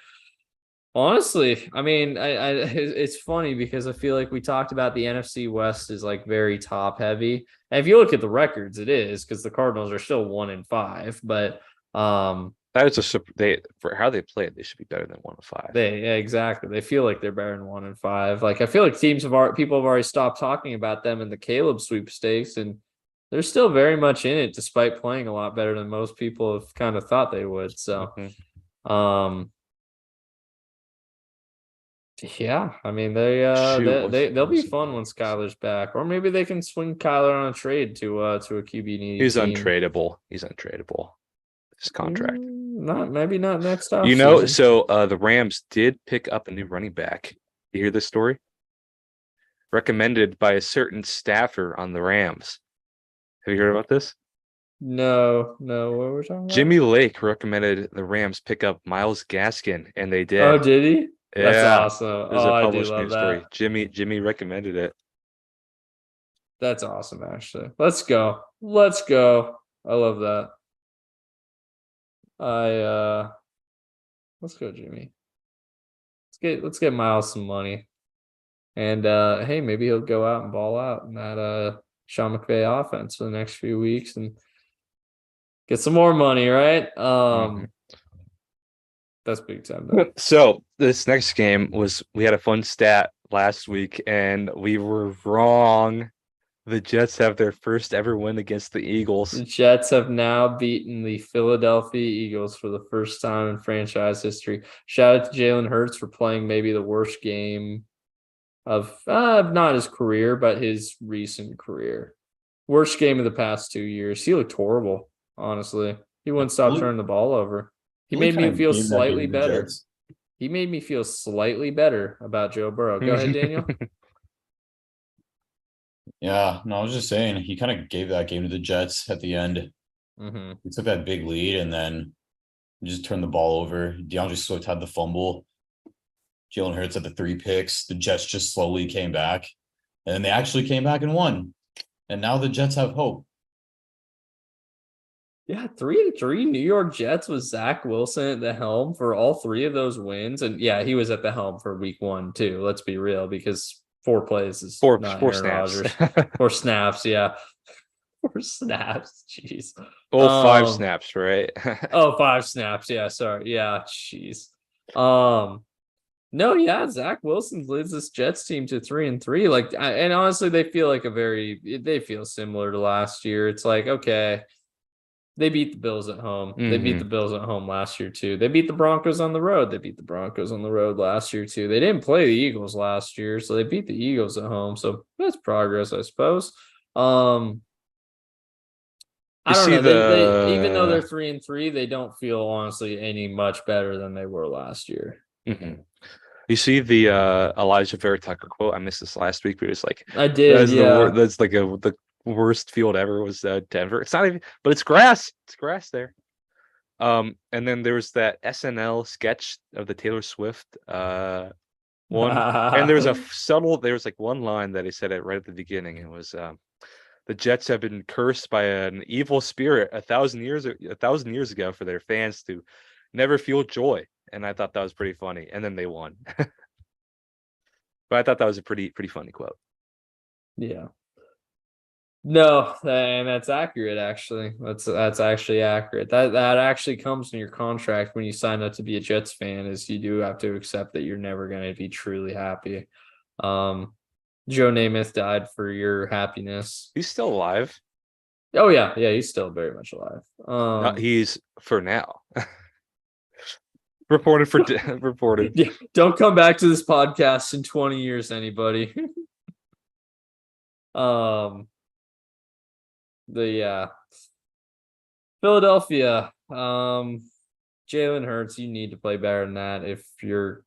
Honestly, I mean, it's funny because I feel like we talked about the NFC West is like very top heavy. And if you look at the records, it is because the Cardinals are still 1-5, but that is for how they played, they should be better than 1-5. Exactly. They feel like they're better than 1-5. Like I feel like people have already stopped talking about them in the Caleb sweepstakes, and they're still very much in it despite playing a lot better than most people have kind of thought they would. So, yeah, I mean they'll be fun once Kyler's back, or maybe they can swing Kyler on a trade to a QB needy He's team. untradeable. His contract. Maybe not next off. So the Rams did pick up a new running back. You hear this story? Recommended by a certain staffer on the Rams. Have you heard about this? No. What we're talking about? Jimmy Lake recommended the Rams pick up Myles Gaskin, and they did. Oh, did he? Yeah. That's awesome. There's a I do published love news that. story. Jimmy recommended it. That's awesome, actually. Let's go. I love that. Let's go, Jimmy. Let's get Miles some money. And hey, maybe he'll go out and ball out in that Sean McVay offense for the next few weeks and get some more money, right? That's big time though. So this next game we had a fun stat last week and we were wrong. The Jets have their first ever win against the Eagles. The Jets have now beaten the Philadelphia Eagles for the first time in franchise history. Shout out to Jalen Hurts for playing maybe the worst game of not his career, but his recent career. Worst game of the past 2 years. He looked horrible, honestly. He wouldn't stop turning the ball over. He made me feel slightly better. He made me feel slightly better about Joe Burrow. Go ahead, Daniel. Yeah, no, I was just saying he kind of gave that game to the Jets at the end. He took that big lead and then just turned the ball over. DeAndre Swift had the fumble. Jalen Hurts had the 3 picks. The Jets just slowly came back. And then they actually came back and won. And now the Jets have hope. Yeah, 3-3 New York Jets with Zach Wilson at the helm for all 3 of those wins. And yeah, he was at the helm for week 1 too. Let's be real, because 4 plays is not Aaron snaps. Rodgers. 4 snaps, yeah. 4 snaps, jeez. 5 snaps, right? 5 snaps, yeah, sorry. Yeah, jeez. No, yeah, Zach Wilson leads this Jets team to 3-3. Like, and honestly, they feel similar to last year. It's like, okay, they beat the Bills at home. They beat the Bills at home last year too. They beat the Broncos on the road. They beat the Broncos on the road last year too. They didn't play the Eagles last year, so they beat the Eagles at home. So that's progress, I suppose. I don't know. They even though they're 3-3, they don't feel honestly any much better than they were last year. You see the Elijah Vera Tucker quote? I missed this last week, but it was like, I did. That's like the worst field ever was Denver. It's not even, but it's grass. It's grass there. And then there was that SNL sketch of the Taylor Swift one, and there was like one line that he said it right at the beginning. It was the Jets have been cursed by an evil spirit 1,000 years ago for their fans to never feel joy. And I thought that was pretty funny. And then they won. But I thought that was a pretty funny quote. Yeah. No, and that's accurate. Actually, that's actually accurate. That actually comes in your contract when you sign up to be a Jets fan. Is you do have to accept that you're never going to be truly happy. Joe Namath died for your happiness. He's still alive. Oh yeah, he's still very much alive. He's for now. Reported for reported. Yeah, don't come back to this podcast in 20 years, anybody. Philadelphia. Jalen Hurts, you need to play better than that if you're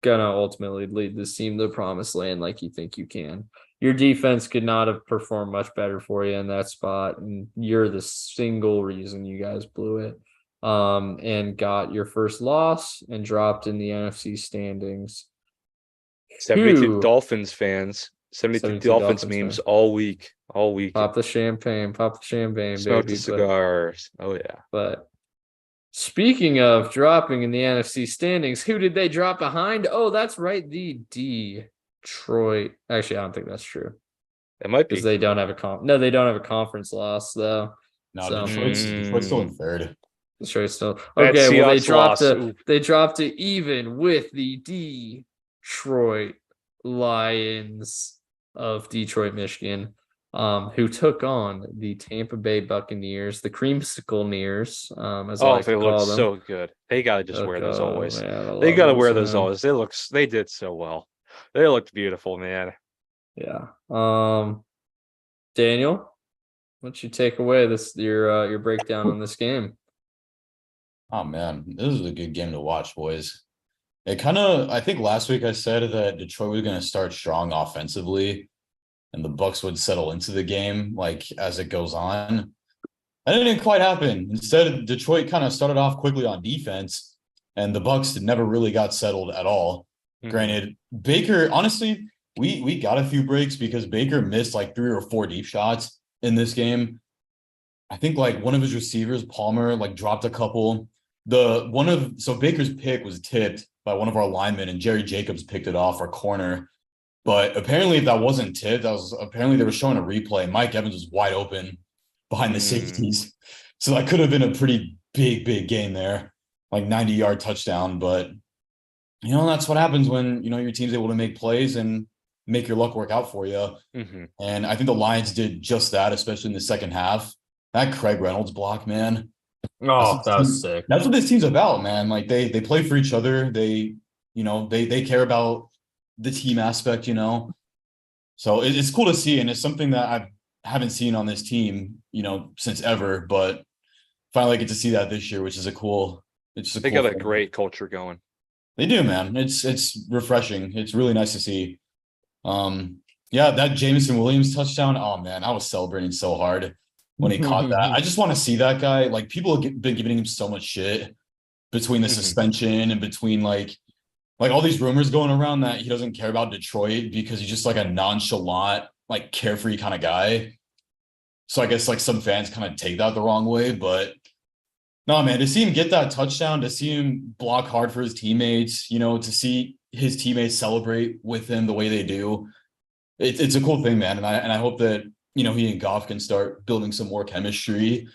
gonna ultimately lead this team to the promised land like you think you can. Your defense could not have performed much better for you in that spot, and you're the single reason you guys blew it. And got your first loss and dropped in the NFC standings. 72 Dolphins fans. 72 Dolphins memes fans. all week. Pop the champagne, Smoke the cigars. Oh yeah. But speaking of dropping in the NFC standings, who did they drop behind? Oh, that's right, the Detroit. Actually, I don't think that's true. It might be because they don't have they don't have a conference loss though. No, so, Detroit's still in third. Detroit's still okay. Well, they dropped it even with the Detroit Lions of Detroit, Michigan, who took on the Tampa Bay Buccaneers, the Creamsicle Nears, as I like to call them. So good. They gotta just wear those always. They gotta wear those always. They did so well. They looked beautiful, man. Yeah. Daniel, what's you take away your breakdown on this game? Oh man, this is a good game to watch, boys. I think last week I said that Detroit was going to start strong offensively and the Bucs would settle into the game like as it goes on. That didn't quite happen. Instead, Detroit kind of started off quickly on defense and the Bucs never really got settled at all. Mm-hmm. Granted, Baker, honestly, we got a few breaks because Baker missed like 3 or 4 deep shots in this game. I think like one of his receivers, Palmer, like dropped a couple. So Baker's pick was tipped by one of our linemen and Jerry Jacobs picked it off our corner. But apparently that wasn't tipped. Apparently they were showing a replay. Mike Evans was wide open behind the safeties. So that could have been a pretty big game there, like 90-yard touchdown. But, that's what happens when, your team's able to make plays and make your luck work out for you. Mm-hmm. And I think the Lions did just that, especially in the second half. That Craig Reynolds block, man. Oh, that was sick. That's what this team's about, man. Like they play for each other. They care about the team aspect, So it's cool to see, and it's something that I haven't seen on this team, since ever. But finally, I get to see that this year, which is They got a great culture going. They do, man. It's refreshing. It's really nice to see. That Jameson Williams touchdown. Oh man, I was celebrating so hard when he caught that. I just want to see that guy. Like people have been giving him so much shit between the suspension and between like all these rumors going around that he doesn't care about Detroit because he's just like a nonchalant, like carefree kind of guy. So I guess like some fans kind of take that the wrong way, but no, man, to see him get that touchdown, to see him block hard for his teammates, to see his teammates celebrate with him the way they do, it's a cool thing, man. And I hope that, he and Goff can start building some more chemistry.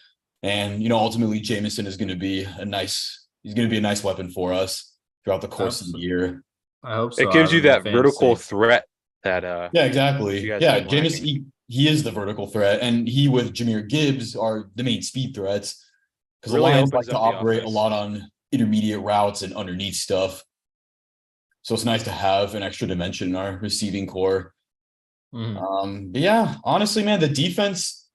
And, ultimately Jameson is going to be a nice weapon for us throughout the course of the year. I hope so. It gives you that vertical threat that yeah, exactly. Yeah, Jameson, he is the vertical threat. And he with Jahmyr Gibbs are the main speed threats. Because the Lions like to operate a lot on intermediate routes and underneath stuff. So it's nice to have an extra dimension in our receiving core. Mm-hmm. But yeah, honestly, man, the defense,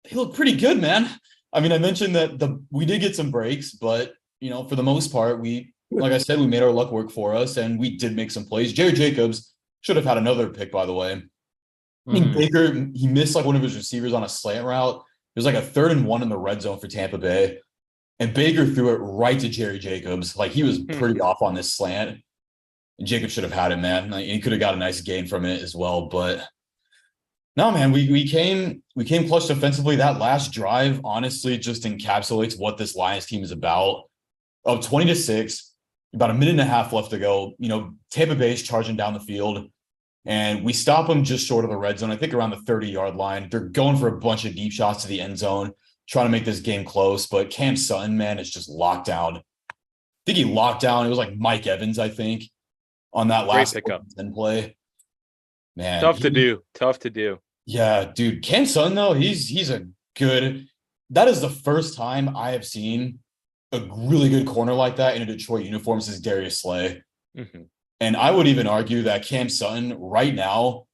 they look pretty good, man. I mean, I mentioned that we did get some breaks, but for the most part, like I said, we made our luck work for us and we did make some plays. Jerry Jacobs should have had another pick, by the way. I mean, Baker, he missed like one of his receivers on a slant route. It was like a 3rd and 1 in the red zone for Tampa Bay. And Baker threw it right to Jerry Jacobs. Like he was pretty off on this slant. And Jacobs should have had it, man. Like, he could have got a nice gain from it as well. But no, man, we came clutch defensively. That last drive, honestly, just encapsulates what this Lions team is about. Up 20-6, about a minute and a half left to go. Tampa Bay is charging down the field. And we stop them just short of the red zone, I think around the 30-yard line. They're going for a bunch of deep shots to the end zone, trying to make this game close. But Cam Sutton, man, is just locked down. I think he locked down. It was like Mike Evans, I think, on that last pickup 10 play. Man, Tough to do. Yeah, dude. Cam Sutton, though, he's a good. That is the first time I have seen a really good corner like that in a Detroit uniform since Darius Slay. Mm-hmm. And I would even argue that Cam Sutton right now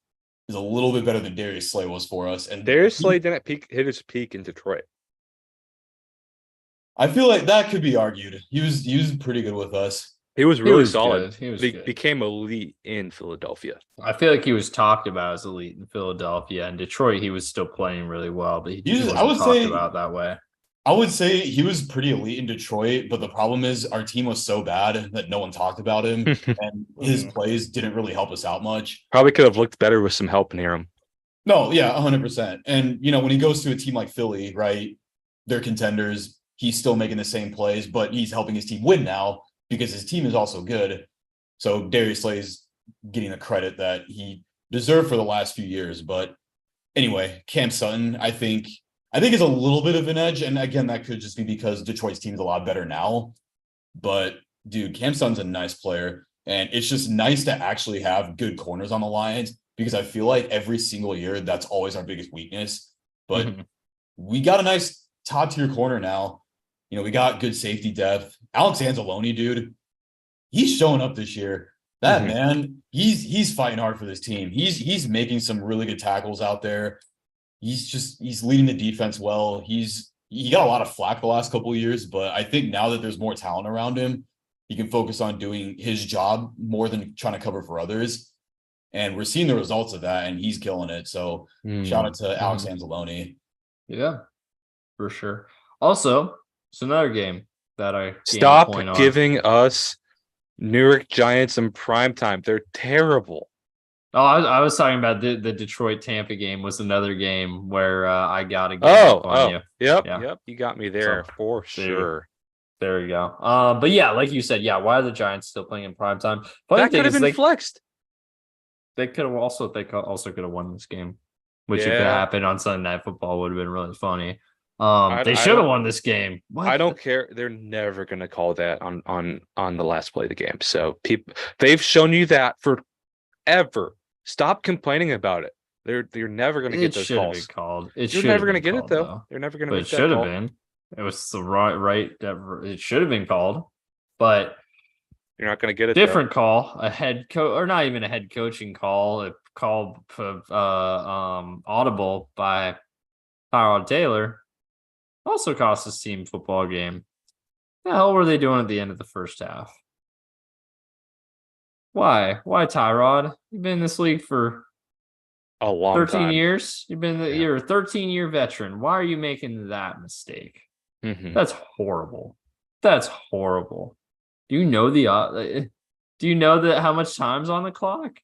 is a little bit better than Darius Slay was for us. And Darius Slay didn't hit his peak in Detroit. I feel like that could be argued. He was pretty good with us. He was really solid. He was good. Became elite in Philadelphia. I feel like he was talked about as elite in Philadelphia. And Detroit, he was still playing really well, but he wasn't talked about that way. I would say he was pretty elite in Detroit, but the problem is our team was so bad that no one talked about him, and his plays didn't really help us out much. Probably could have looked better with some help near him. No, yeah, 100%. And, when he goes to a team like Philly, right, they're contenders. He's still making the same plays, but he's helping his team win now because his team is also good. So Darius Slay's getting the credit that he deserved for the last few years. But anyway, Cam Sutton, I think is a little bit of an edge. And again, that could just be because Detroit's team is a lot better now. But dude, Cam Sutton's a nice player. And it's just nice to actually have good corners on the Lions because I feel like every single year, that's always our biggest weakness. But we got a nice top tier corner now. We got good safety depth. Alex Anzalone, dude, he's showing up this year. That man, he's fighting hard for this team. He's making some really good tackles out there. He's leading the defense well. He got a lot of flack the last couple of years, but I think now that there's more talent around him, he can focus on doing his job more than trying to cover for others. And we're seeing the results of that, and he's killing it. So shout out to Alex Anzalone. Yeah, for sure. Also, it's another game that I stop giving us New York Giants in primetime. They're terrible. Oh, I was talking about the Detroit Tampa game was another game where I got to get on you. Yep. You got me there for sure. There you go. But yeah, like you said, why are the Giants still playing in primetime? That could have been flexed. They could have also could have won this game, which if it happened on Sunday Night Football would have been really funny. They should have won this game. What? I don't care. They're never going to call that on the last play of the game. So they've shown you that forever. Stop complaining about it. They're never going to get those calls. Been called. You're never going to get it though. They're never going to. It should have been. It was the right. It should have been called, but you're not going to get it. Different call. A head coach, or not even a head coaching call. A call audible by Tyrod Taylor. Also cost his team football game. The hell were they doing at the end of the first half? Why, Tyrod? You've been in this league for a long 13 years. You're a 13-year veteran. Why are you making that mistake? That's horrible. Do you know how much time's on the clock?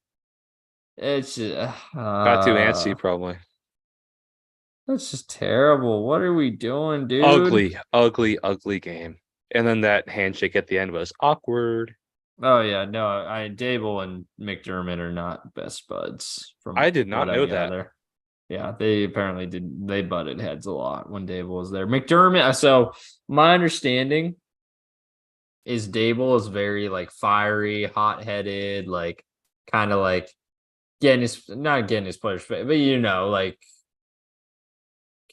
It's got too antsy probably. That's just terrible. What are we doing, dude? Ugly game. And then that handshake at the end was awkward. Oh yeah, no, Dable and McDermott are not best buds. I did not know that. Yeah, they apparently did. They butted heads a lot when Dable was there. McDermott. So my understanding is Dable is very fiery, hot-headed, kind of not getting his players, but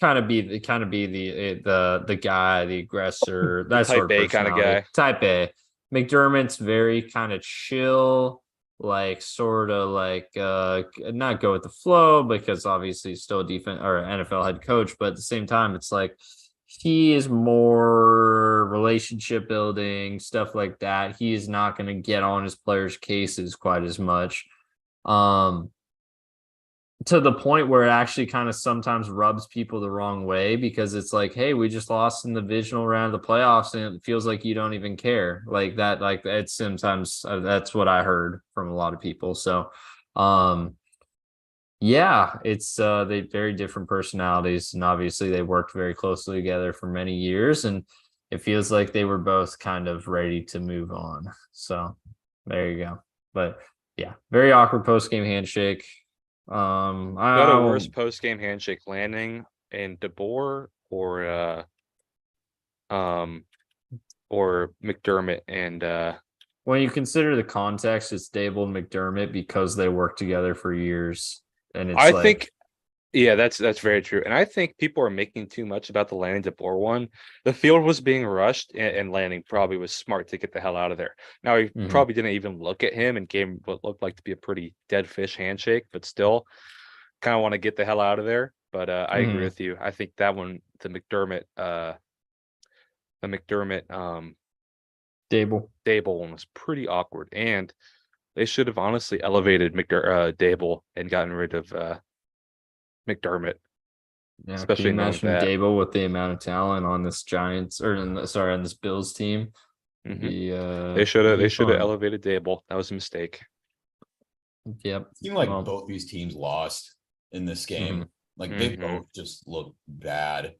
kind of be the guy, the aggressor, that sort of A kind of guy. Type A. McDermott's very kind of chill, not go with the flow because obviously he's still a defense or NFL head coach, but at the same time, it's he is more relationship building, stuff like that. He is not going to get on his players' cases quite as much. To the point where it actually kind of sometimes rubs people the wrong way because it's hey, we just lost in the divisional round of the playoffs and it feels like you don't even care it's sometimes that's what I heard from a lot of people. So, it's they very different personalities and obviously they worked very closely together for many years and it feels like they were both kind of ready to move on. So there you go. But Yeah, very awkward post game handshake. Got a worse post game handshake landing in DeBoer or McDermott and when you consider the context, it's Dable and McDermott because they worked together for years, and it's think. Yeah, that's very true. And I think people are making too much about the Landing DeBoer one. The field was being rushed, and Landing probably was smart to get the hell out of there. Now, he probably didn't even look at him and gave him what looked like to be a pretty dead fish handshake, but still kind of want to get the hell out of there. But I agree with you. I think that one, the McDermott Dable one was pretty awkward. And they should have honestly elevated Dable and gotten rid of McDermott. Yeah, especially can you imagine that. Dable with the amount of talent on this Giants on this Bills team? They should have elevated Dable. That was a mistake. Yep. It seemed like both these teams lost in this game. Like they both just looked bad.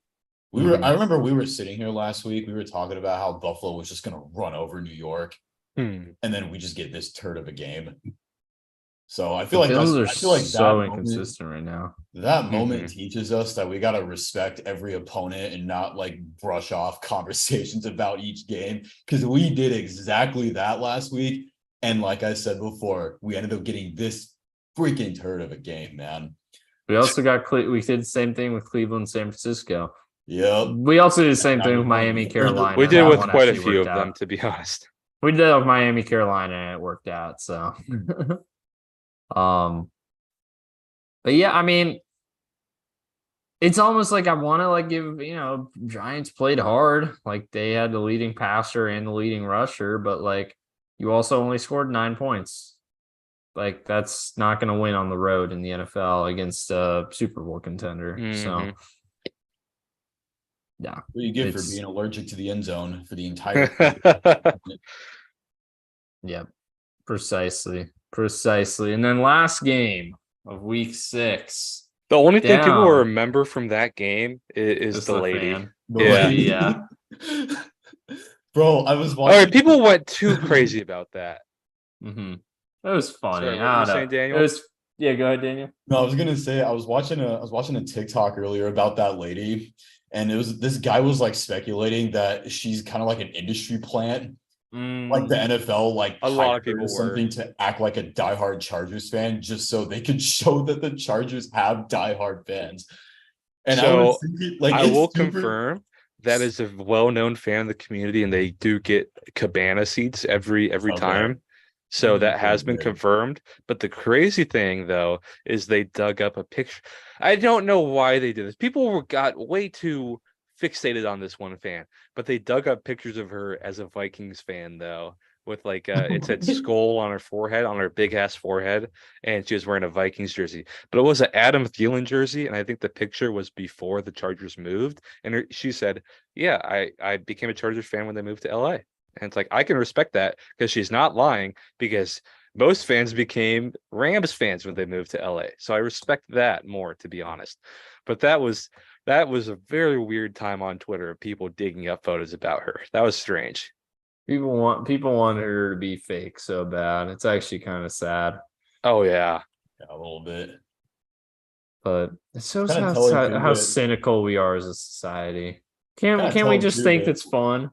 I remember we were sitting here last week. We were talking about how Buffalo was just gonna run over New York. And then we just get this turd of a game. So I feel like so inconsistent right now. That moment teaches us that we gotta respect every opponent and not like brush off conversations about each game, because we did exactly that last week. And like I said before, we ended up getting this freaking turd of a game, man. We also got we did the same thing with Cleveland, San Francisco. Yep. We also did the same thing with Miami, Carolina. We did with quite a few of them, to be honest. We did with Miami, Carolina, and it worked out. So, but yeah, I mean, it's almost like I want to like give Giants played hard, like they had the leading passer and the leading rusher, but like you also only scored 9 points. Like that's not going to win on the road in the NFL against a Super Bowl contender. So. Yeah. What do you get for being allergic to the end zone for the entire Yep. Precisely. And then last game of week 6. The only thing people will remember from that game is the lady. Yeah. Bro, I was watching. All right, people went too crazy about that. It was funny. Sorry, what were you saying, Daniel? Yeah, go ahead, Daniel. No, I was gonna say I was watching a TikTok earlier about that lady. And this guy was like speculating that she's kind of like an industry plant, like the NFL, like a lot of people something to act like a diehard Chargers fan, just so they could show that the Chargers have diehard fans. And so I was thinking, like, I will confirm that is a well-known fan of the community, and they do get cabana seats every time. So that has been confirmed. But the crazy thing, though, is they dug up a picture. I don't know why they did this. People got way too fixated on this one fan, but they dug up pictures of her as a Vikings fan, though, with like it said skull on her forehead, on her big ass forehead, and she was wearing a Vikings jersey. But it was an Adam Thielen jersey, and I think the picture was before the Chargers moved. And she said, "Yeah, I became a Chargers fan when they moved to LA." And it's like, I can respect that because she's not lying, because most fans became Rams fans when they moved to LA. So I respect that more, to be honest. But that was a very weird time on Twitter of people digging up photos about her. That was strange. People want her to be fake so bad. It's actually kind of sad. Oh yeah, a little bit. But it shows how cynical we are as a society. Can't we just think it's fun?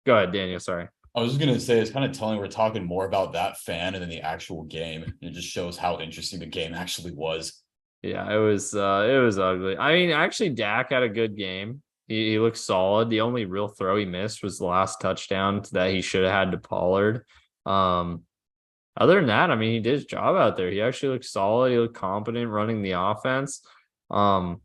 Go ahead, Daniel. Sorry. I was just going to say, it's kind of telling we're talking more about that fan than the actual game. It just shows how interesting the game actually was. Yeah, it was ugly. I mean, actually, Dak had a good game. He looked solid. The only real throw he missed was the last touchdown that he should have had to Pollard. Other than that, I mean, he did his job out there. He actually looked solid. He looked competent running the offense. If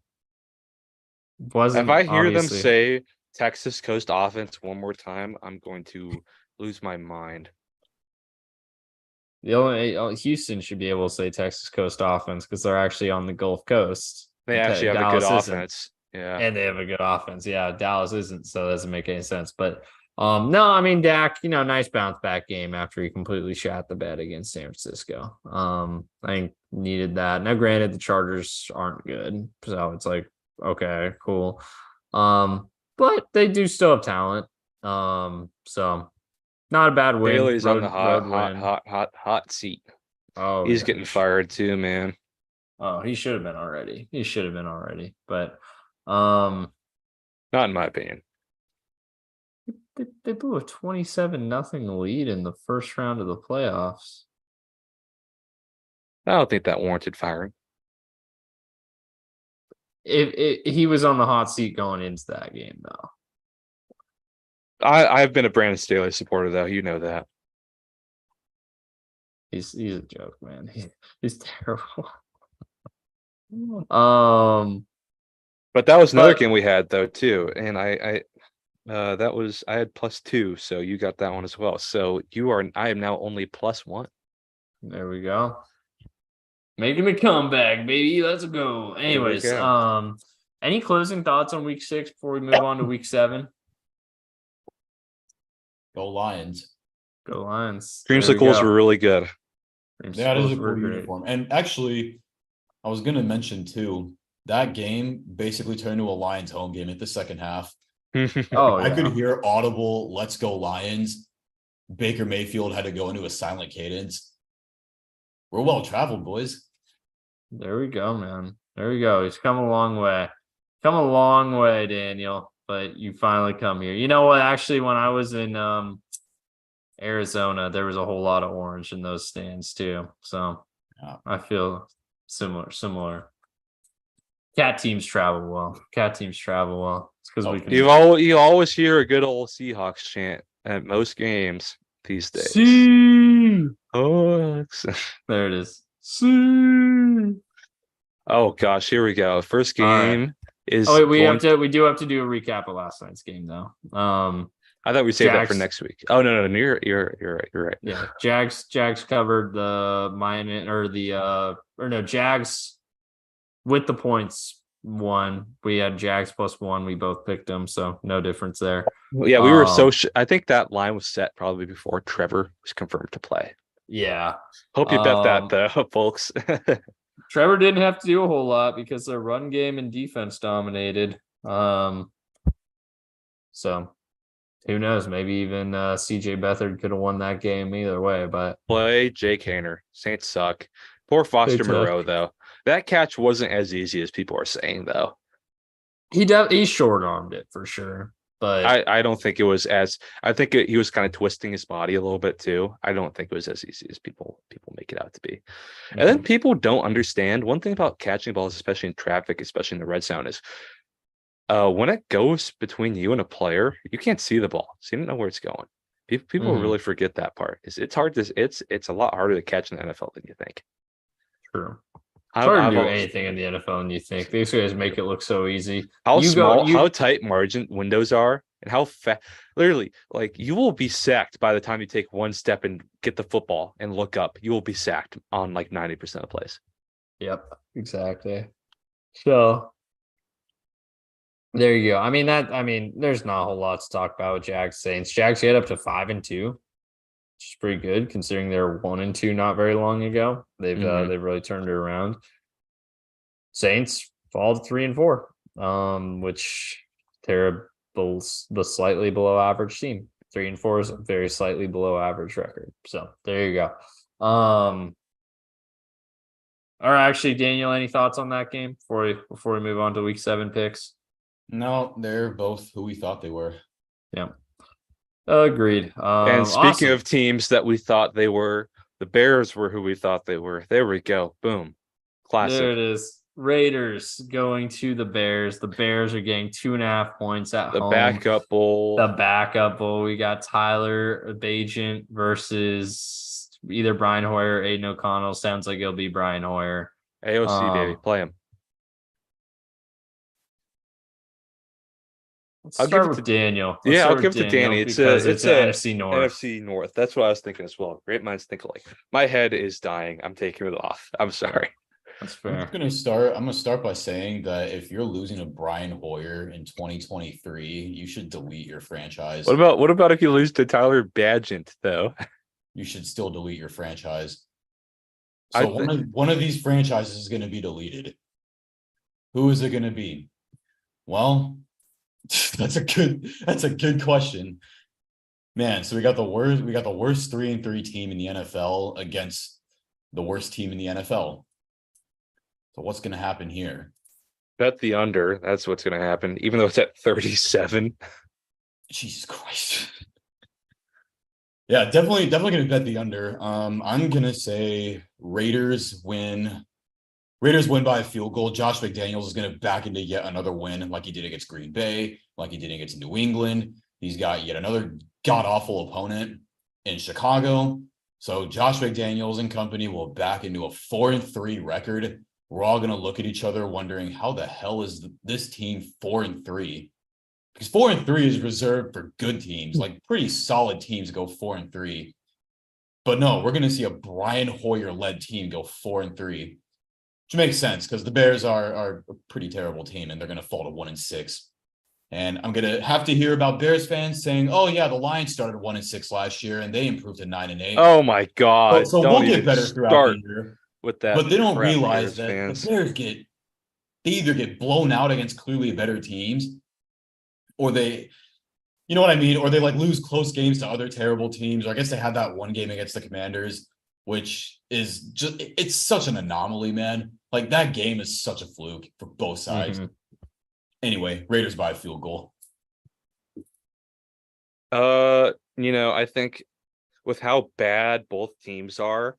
I hear them say Texas Coast offense one more time, I'm going to lose my mind. Houston should be able to say Texas Coast offense because they're actually on the Gulf Coast. They actually have a good offense. Yeah. And they have a good offense. Yeah, Dallas isn't, so it doesn't make any sense. But no, I mean, Dak, nice bounce back game after he completely shat the bed against San Francisco. I think needed that. Now, granted, the Chargers aren't good, so it's like, okay, cool. But they do still have talent. So not a bad win. Bailey's on the hot seat. Oh, He's yeah, getting fired too, man. Oh, he should have been already. He should have been already. But Not in my opinion. they blew a 27-0 lead in the first round of the playoffs. I don't think that warranted firing. He was on the hot seat going into that game, though. I've been a Brandon Staley supporter, though. You know that. He's a joke, man. He's terrible. But that was another game we had though too, and I had +2, so you got that one as well. So I am now only +1. There we go. Making a comeback, baby. Let's go. Anyways, go. any closing thoughts on week 6 before we move on to week 7? Go Lions. Go Lions. Dreamsicles were really good. That is a cool uniform. And actually, I was gonna mention too, that game basically turned into a Lions home game at the second half. Oh, I could yeah. hear audible "Let's go Lions." Baker Mayfield had to go into a silent cadence. We're well traveled, boys. There we go, man. There we go. He's come a long way. Come a long way, Daniel. But you finally come here. You know what? Actually, when I was in Arizona, there was a whole lot of orange in those stands too. So Yeah. I feel similar. Cat teams travel well. It's because we can. You always hear a good old Seahawks chant at most games these days. There it is. Oh gosh, here we go. First game is. Oh wait, we do have to do a recap of last night's game though. I thought we saved that for next week. Oh no, you're right. Yeah, Jags covered the Jags with the points won. We had Jags +1. We both picked them, so no difference there. Yeah, we were I think that line was set probably before Trevor was confirmed to play. Yeah. Hope you bet that though, folks. Trevor didn't have to do a whole lot because their run game and defense dominated. So who knows? Maybe even CJ Beathard could have won that game either way. But play Jake Haener. Saints suck. Poor Foster Moreau though. That catch wasn't as easy as people are saying though. He short armed it for sure. But I don't think it was as. I think he was kind of twisting his body a little bit too. I don't think it was as easy as people make it out to be. Mm-hmm. And then people don't understand one thing about catching balls, especially in traffic, especially in the red zone, is when it goes between you and a player, you can't see the ball, so you don't know where it's going. People really forget that part. It's hard to. It's a lot harder to catch in the NFL than you think. True. It's hard to do anything in the NFL than you think. These guys make it look so easy. How tight margin windows are, and how fast. Literally, like you will be sacked by the time you take one step and get the football and look up. You will be sacked on like 90% of plays. Yep, exactly. So there you go. I mean, there's not a whole lot to talk about with Jags Saints. Jags get up to 5-2. Which is pretty good considering they're 1-2 not very long ago. They've really turned it around. Saints fall to 3-4, which they're the slightly below average team. 3-4 is a very slightly below average record. So there you go. All right, actually, Daniel, any thoughts on that game before we move on to week 7 picks? No, they're both who we thought they were. Yeah. Agreed. And speaking of teams that we thought they were, the Bears were who we thought they were. There we go. Boom. Classic. There it is. Raiders going to the Bears. The Bears are getting 2.5 points at home. The backup bowl. We got Tyler Bagent versus either Brian Hoyer or Aiden O'Connell. Sounds like it'll be Brian Hoyer. AOC, baby. Play him. I'll start with Daniel. I'll give it to Danny. It's an NFC North. NFC North. That's what I was thinking as well. Great minds think alike. My head is dying. I'm taking it off. I'm sorry. That's fair. I'm gonna start by saying that if you're losing to Brian Hoyer in 2023, you should delete your franchise. What about if you lose to Tyler Bagent though? You should still delete your franchise. So one of these franchises is going to be deleted. Who is it going to be? Well, that's a good question, man. So we got the worst 3-3 team in the NFL against the worst team in the NFL. So what's going to happen here? Bet the under. That's what's going to happen, even though it's at 37. Jesus Christ. Yeah, definitely going to bet the under. I'm going to say Raiders win. Raiders win by a field goal. Josh McDaniels is going to back into yet another win like he did against Green Bay, like he did against New England. He's got yet another god-awful opponent in Chicago. So Josh McDaniels and company will back into a 4-3 record. We're all going to look at each other wondering how the hell is this team 4-3? Because 4-3 is reserved for good teams, like pretty solid teams go 4-3. But no, we're going to see a Brian Hoyer-led team go 4-3. Which makes sense because the Bears are a pretty terrible team and they're going to fall to 1-6. And I'm going to have to hear about Bears fans saying, oh, yeah, the Lions started 1-6 last year and they improved to 9-8. Oh, my God. So we'll get better throughout the year. With that. But they don't crap, realize Bears that fans. the Bears they either get blown out against clearly better teams or they, you know what I mean? Or they like lose close games to other terrible teams. Or I guess they had that one game against the Commanders, which is just, it's such an anomaly, man. Like that game is such a fluke for both sides. Mm-hmm. Anyway, Raiders by a field goal. I think with how bad both teams are,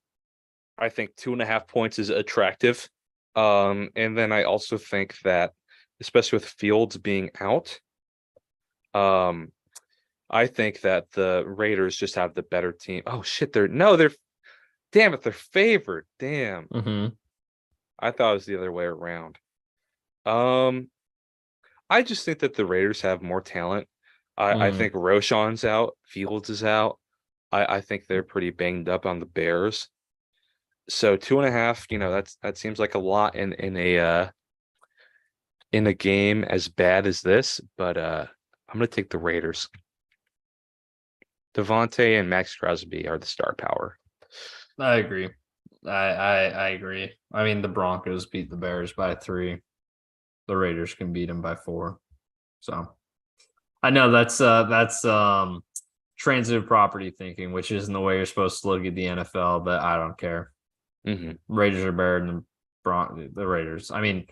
I think 2.5 points is attractive. And then I also think that, especially with Fields being out, I think that the Raiders just have the better team. Oh shit, they're favored. Damn. Mm-hmm. I thought it was the other way around. I just think that the Raiders have more talent. I think Roschon's out, Fields is out. I think they're pretty banged up on the Bears. So 2.5, that seems like a lot in a game as bad as this, but I'm gonna take the Raiders. Devontae and Max Crosby are the star power. I agree. I agree. I mean, the Broncos beat the Bears by 3. The Raiders can beat them by 4. So I know that's transitive property thinking, which isn't the way you're supposed to look at the NFL, but I don't care. Mm-hmm. Raiders are better than the Raiders. I mean,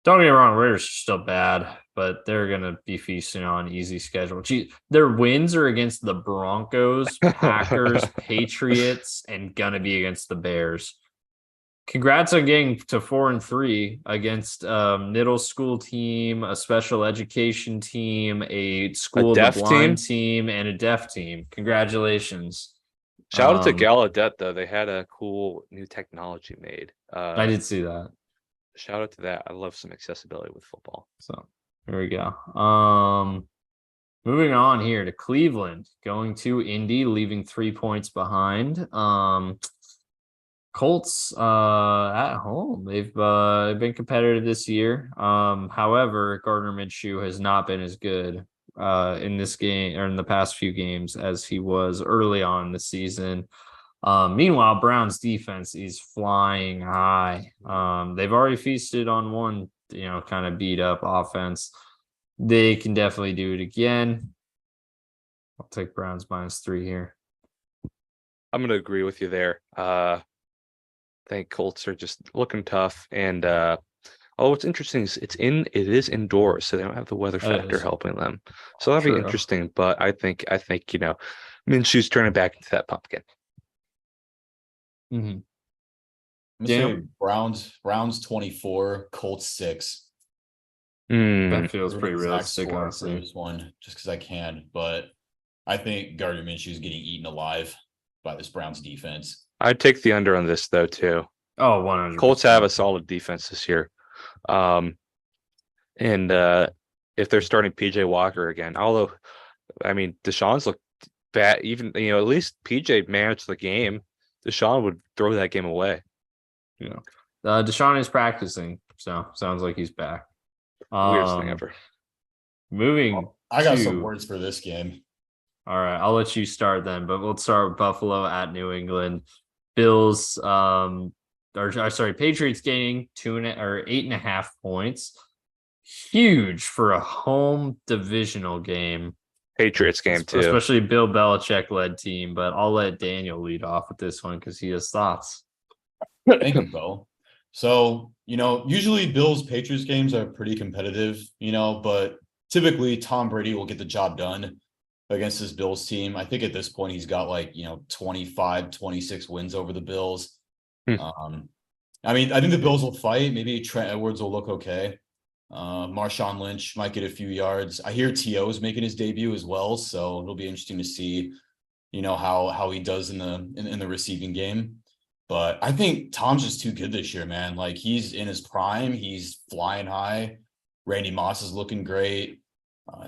don't get me wrong, Raiders are still bad, but they're gonna be feasting on easy schedule. Gee, their wins are against the Broncos, Packers, Patriots, and gonna be against the Bears. Congrats on getting to 4-3 against a middle school team, a special education team, a school of the blind team, and a deaf team. Congratulations. Shout out to Gallaudet, though. They had a cool new technology made. I did see that. Shout out to that. I love some accessibility with football. So there we go. Moving on here to Cleveland, going to Indy, leaving 3 points behind. Colts at home. They've been competitive this year. However, Gardner Minshew has not been as good in this game or in the past few games as he was early on in the season. Meanwhile, Brown's defense is flying high. They've already feasted on one, kind of beat up offense. They can definitely do it again. I'll take Browns -3 here. I'm going to agree with you there. I think Colts are just looking tough. And what's interesting is it is indoors, so they don't have the weather factor helping them. So that'll be interesting. But I think Minshew's turning back into that pumpkin. Mm-hmm. Say Browns 24, Colts 6. That feels pretty realistic, honestly. For this one, just because I can, but I think Gardner Minshew is getting eaten alive by this Browns defense. I'd take the under on this though too. Oh, 100%. Colts have a solid defense this year, and if they're starting PJ Walker again, although I mean Deshaun's looked bad, even at least PJ managed the game. Deshaun would throw that game away. Deshaun is practicing, so sounds like he's back. Weirdest thing ever. I got some words for this game. All right, I'll let you start then, but we'll start with Buffalo at New England. Bills, Patriots gaining 8.5 points. Huge for a home divisional game. Patriots game too, especially Bill Belichick led team. But I'll let Daniel lead off with this one because he has thoughts. Thank you, Bo. So, usually Bills Patriots games are pretty competitive, but typically Tom Brady will get the job done against this Bills team. I think at this point he's got 25, 26 wins over the Bills. Hmm. I think the Bills will fight. Maybe Trent Edwards will look okay. Marshawn Lynch might get a few yards. I hear T.O. is making his debut as well, so it'll be interesting to see, how he does in the receiving game. But I think Tom's just too good this year, man. Like, he's in his prime. He's flying high. Randy Moss is looking great.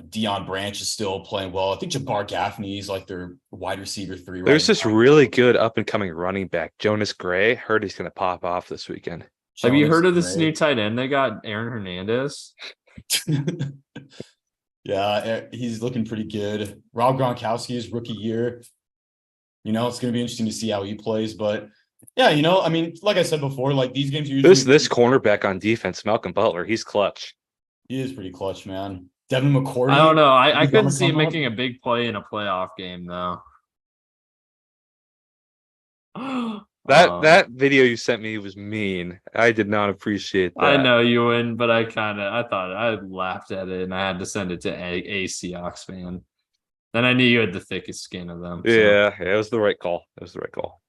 Deion Branch is still playing well. I think Jabbar Gaffney is like their wide receiver 3 There's right this now. really good up and coming running back, Jonas Gray. Heard he's going to pop off this weekend. Have you Jonas heard of this Gray. new tight end they got, Aaron Hernandez? Yeah, he's looking pretty good. Rob Gronkowski's rookie year. It's going to be interesting to see how he plays. But yeah, like I said before, like these games are usually This cornerback on defense, Malcolm Butler, he's clutch. he is pretty clutch, man. Devin McCourty. I don't know. I he's couldn't on the see him come up. making a big play in a playoff game though. That video you sent me was mean. I did not appreciate that. I know you wouldn't, but I thought I laughed at it and I had to send it to a Seahawks fan. Then I knew you had the thickest skin of them. Yeah, it was the right call. It was the right call.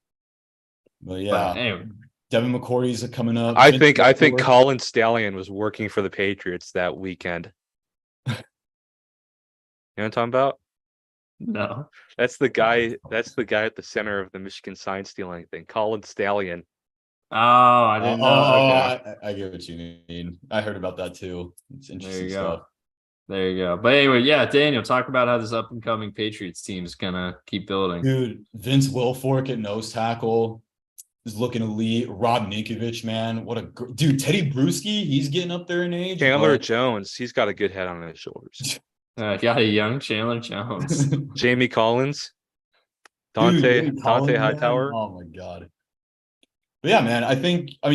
But yeah, But anyway, Devin McCourty's coming up. I think Colin Stallion was working for the Patriots that weekend. You know what I'm talking about? no. That's the guy at the center of the Michigan sign stealing thing. Colin Stallion. Oh, I didn't know. Okay. I get what you mean. I heard about that too. It's There interesting you stuff. go. There you go. But anyway, yeah, Daniel, talk about how this up and coming Patriots team is gonna keep building. Dude, Vince Wilfork at nose tackle is looking elite. Rob Ninkovich, man, dude. Teddy Bruschi, he's getting up there in age. Chandler Jones, he's got a good head on his shoulders. Got a young Chandler Jones. Jamie Collins, Dante Hightower. Oh my god. But yeah, man,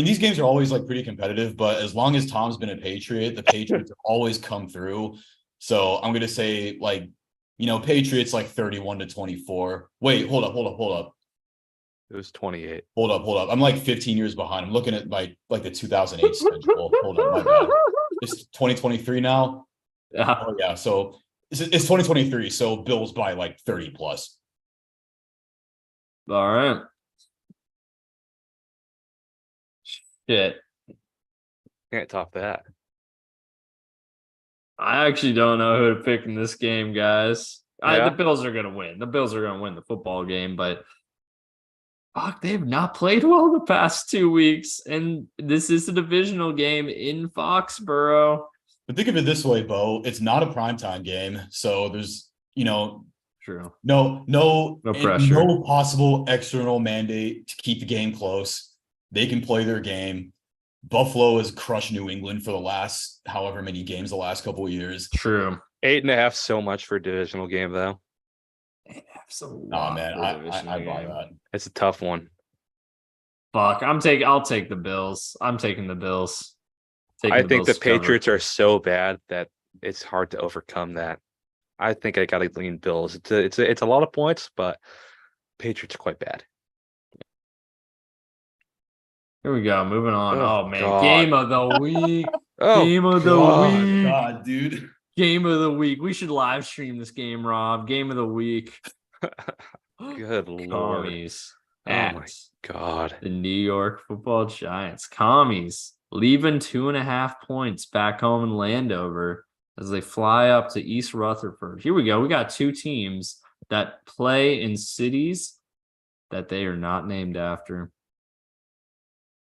these games are always like pretty competitive, but as long as Tom's been a Patriot, the Patriots have always come through. So I'm gonna say Patriots like 31-24. Wait, hold up. It was 28. Hold up. I'm like 15 years behind. I'm looking at the 2008 schedule. Hold up, my bad. It's 2023 now. Yeah. Oh yeah, so it's 2023. So Bills by like 30 plus. All right. Shit. Can't top that. I actually don't know who to pick in this game, guys. Yeah. The Bills are gonna win. The Bills are gonna win the football game, but fuck, they have not played well the past 2 weeks, and this is a divisional game in Foxborough. But think of it this way, Bo. It's not a primetime game, so there's True. no pressure. no possible external mandate to keep the game close. They can play their game. Buffalo has crushed New England for the last however many games the last couple of years. True. 8.5 so much for a divisional game though. Oh man, I buy that. It's a tough one. Fuck, I'll take the Bills. I'm taking the Bills. I think the Patriots are so bad that it's hard to overcome that. I think I gotta lean Bills. It's a lot of points, but Patriots are quite bad. Here we go. Moving on. Oh, Oh man, God. Game of the week. Oh, Game of the God. week. God, dude. Game of the week. We should live stream this game, Rob. Game of the week. Good Lord. Commies Oh my at God. the New York Football Giants. Commies leaving 2.5 points back home in Landover as they fly up to East Rutherford. Here we go. We got two teams that play in cities that they are not named after.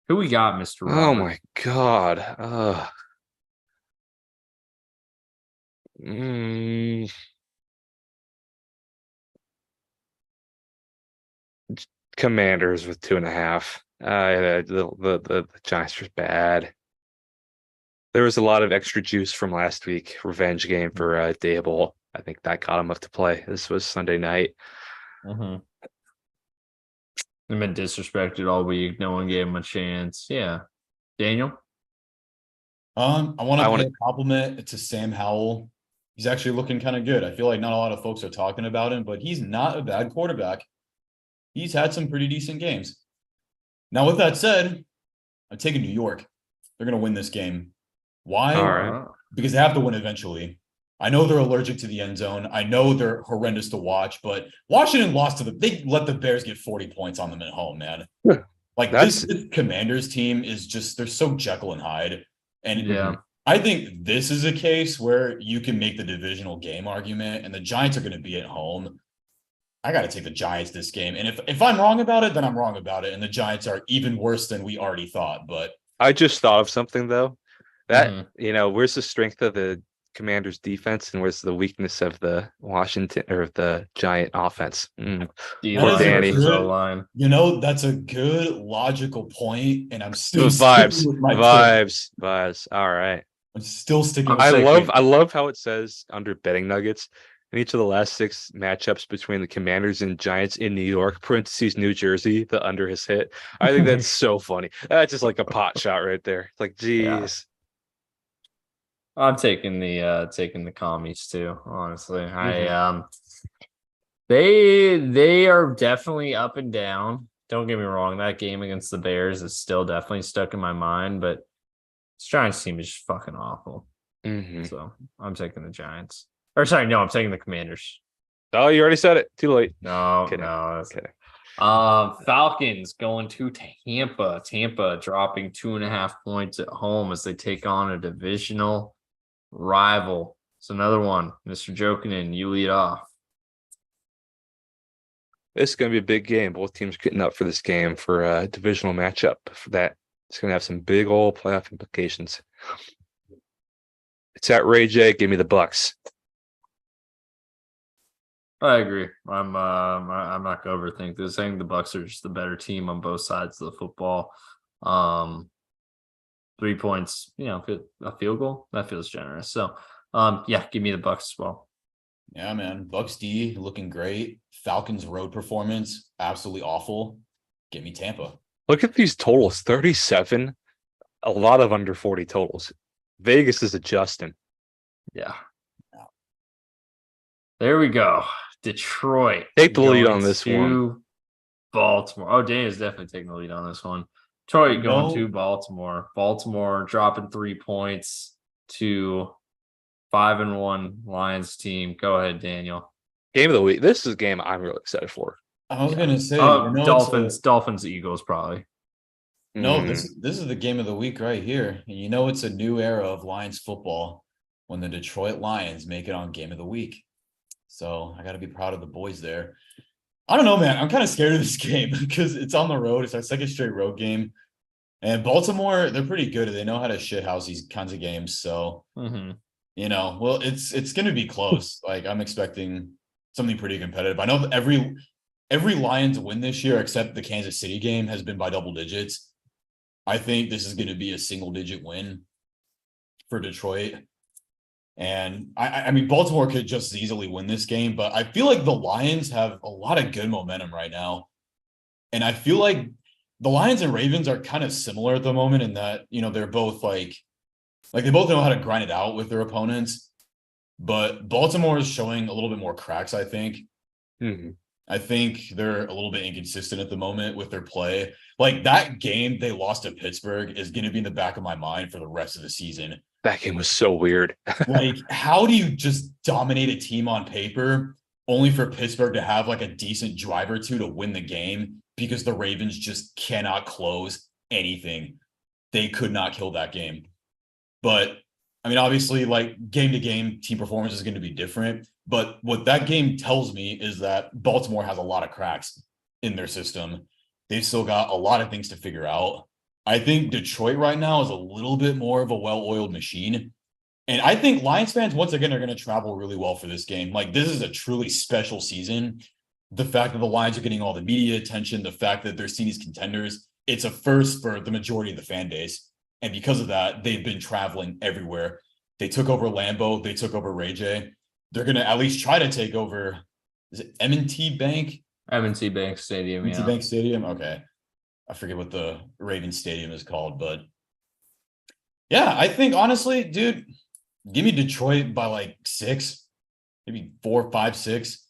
Who we got, Mr. Robert? Oh my God. Commanders with 2.5. The Giants are bad. There was a lot of extra juice from last week. Revenge game for Dable. I think that got him up to play. This was Sunday night. Mm-hmm. They've been disrespected all week. No one gave him a chance. Yeah. Daniel? I want to pay a compliment to Sam Howell. He's actually looking kind of good. I feel like not a lot of folks are talking about him, but he's not a bad quarterback. He's had some pretty decent games. Now, with that said, I'm taking New York. They're going to win this game. Why? All right. Because they have to win eventually. I know they're allergic to the end zone. I know they're horrendous to watch, but Washington lost to they let the Bears get 40 points on them at home, man. Like this Commanders team is just, they're so Jekyll and Hyde. And Yeah. I think this is a case where you can make the divisional game argument, and the Giants are going to be at home. I got to take the Giants this game. And if I'm wrong about it, then I'm wrong about it. And the Giants are even worse than we already thought. But I just thought of something though. That where's the strength of the Commanders defense and where's the weakness of the Washington or the Giant offense? Danny. Line. That's a good logical point, and I'm still vibes. All right. I'm still sticking. I love how it says under betting nuggets in each of the last 6 matchups between the Commanders and Giants in New York, parentheses New Jersey, the under has hit. I think that's so funny. That's just like a pot shot right there. It's like, geez. Yeah. I'm taking the commies too, honestly. They are definitely up and down. Don't get me wrong, that game against the Bears is still definitely stuck in my mind, but this Giants team is just fucking awful. So I'm taking the Giants. Or sorry, no, I'm taking the Commanders. Oh, you already said it. Too late. No, kidding. No, that's kidding. Falcons going to Tampa. Tampa dropping 2.5 points at home as they take on a divisional rival. It's another one. Mr. Jokinen, you lead off. This is going to be a big game. Both teams getting up for this game for a divisional matchup. For that, it's going to have some big old playoff implications. It's at Ray J. Give me the Bucks. I agree. I'm not gonna overthink this. I think the Bucks are just the better team on both sides of the football. 3 points, a field goal, that feels generous. So give me the Bucks as well. Yeah, man. Bucks D looking great. Falcons road performance, absolutely awful. Give me Tampa. Look at these totals. 37. A lot of under 40 totals. Vegas is adjusting. Yeah. There we go. Detroit. Take the lead on this one. Baltimore. Oh, Daniel's definitely taking the lead on this one. Detroit going to Baltimore. Baltimore dropping 3 points to 5-1 Lions team. Go ahead, Daniel. Game of the week. This is a game I'm really excited for. I was gonna say Dolphins, Eagles, probably. No, this is the game of the week right here. And it's a new era of Lions football when the Detroit Lions make it on game of the week. So I got to be proud of the boys there. I don't know, man. I'm kind of scared of this game because it's on the road. It's our second straight road game. And Baltimore, they're pretty good. They know how to shithouse these kinds of games. So, it's going to be close. Like, I'm expecting something pretty competitive. I know every Lions win this year, except the Kansas City game, has been by double digits. I think this is going to be a single-digit win for Detroit. And I mean, Baltimore could just as easily win this game, but I feel like the Lions have a lot of good momentum right now. And I feel like the Lions and Ravens are kind of similar at the moment in that, they're both like they both know how to grind it out with their opponents. But Baltimore is showing a little bit more cracks, I think. I think they're a little bit inconsistent at the moment with their play. Like that game they lost to Pittsburgh is going to be in the back of my mind for the rest of the season. That game was so weird. Like, how do you just dominate a team on paper only for Pittsburgh to have like a decent drive or two to win the game because the Ravens just cannot close anything? They could not kill that game. But, I mean, obviously, like game to game, team performance is going to be different. But what that game tells me is that Baltimore has a lot of cracks in their system. They've still got a lot of things to figure out. I think Detroit right now is a little bit more of a well-oiled machine. And I think Lions fans, once again, are going to travel really well for this game. Like, this is a truly special season. The fact that the Lions are getting all the media attention, the fact that they're seen as contenders, it's a first for the majority of the fan base. And because of that, they've been traveling everywhere. They took over Lambeau. They took over Ray J. They're going to at least try to take over, is it M&T Bank? M&T Bank Stadium, M&T Bank Stadium? Okay. I forget what the Ravens Stadium is called, but yeah, I think honestly, dude, give me Detroit by like 6, maybe 4, 5, 6.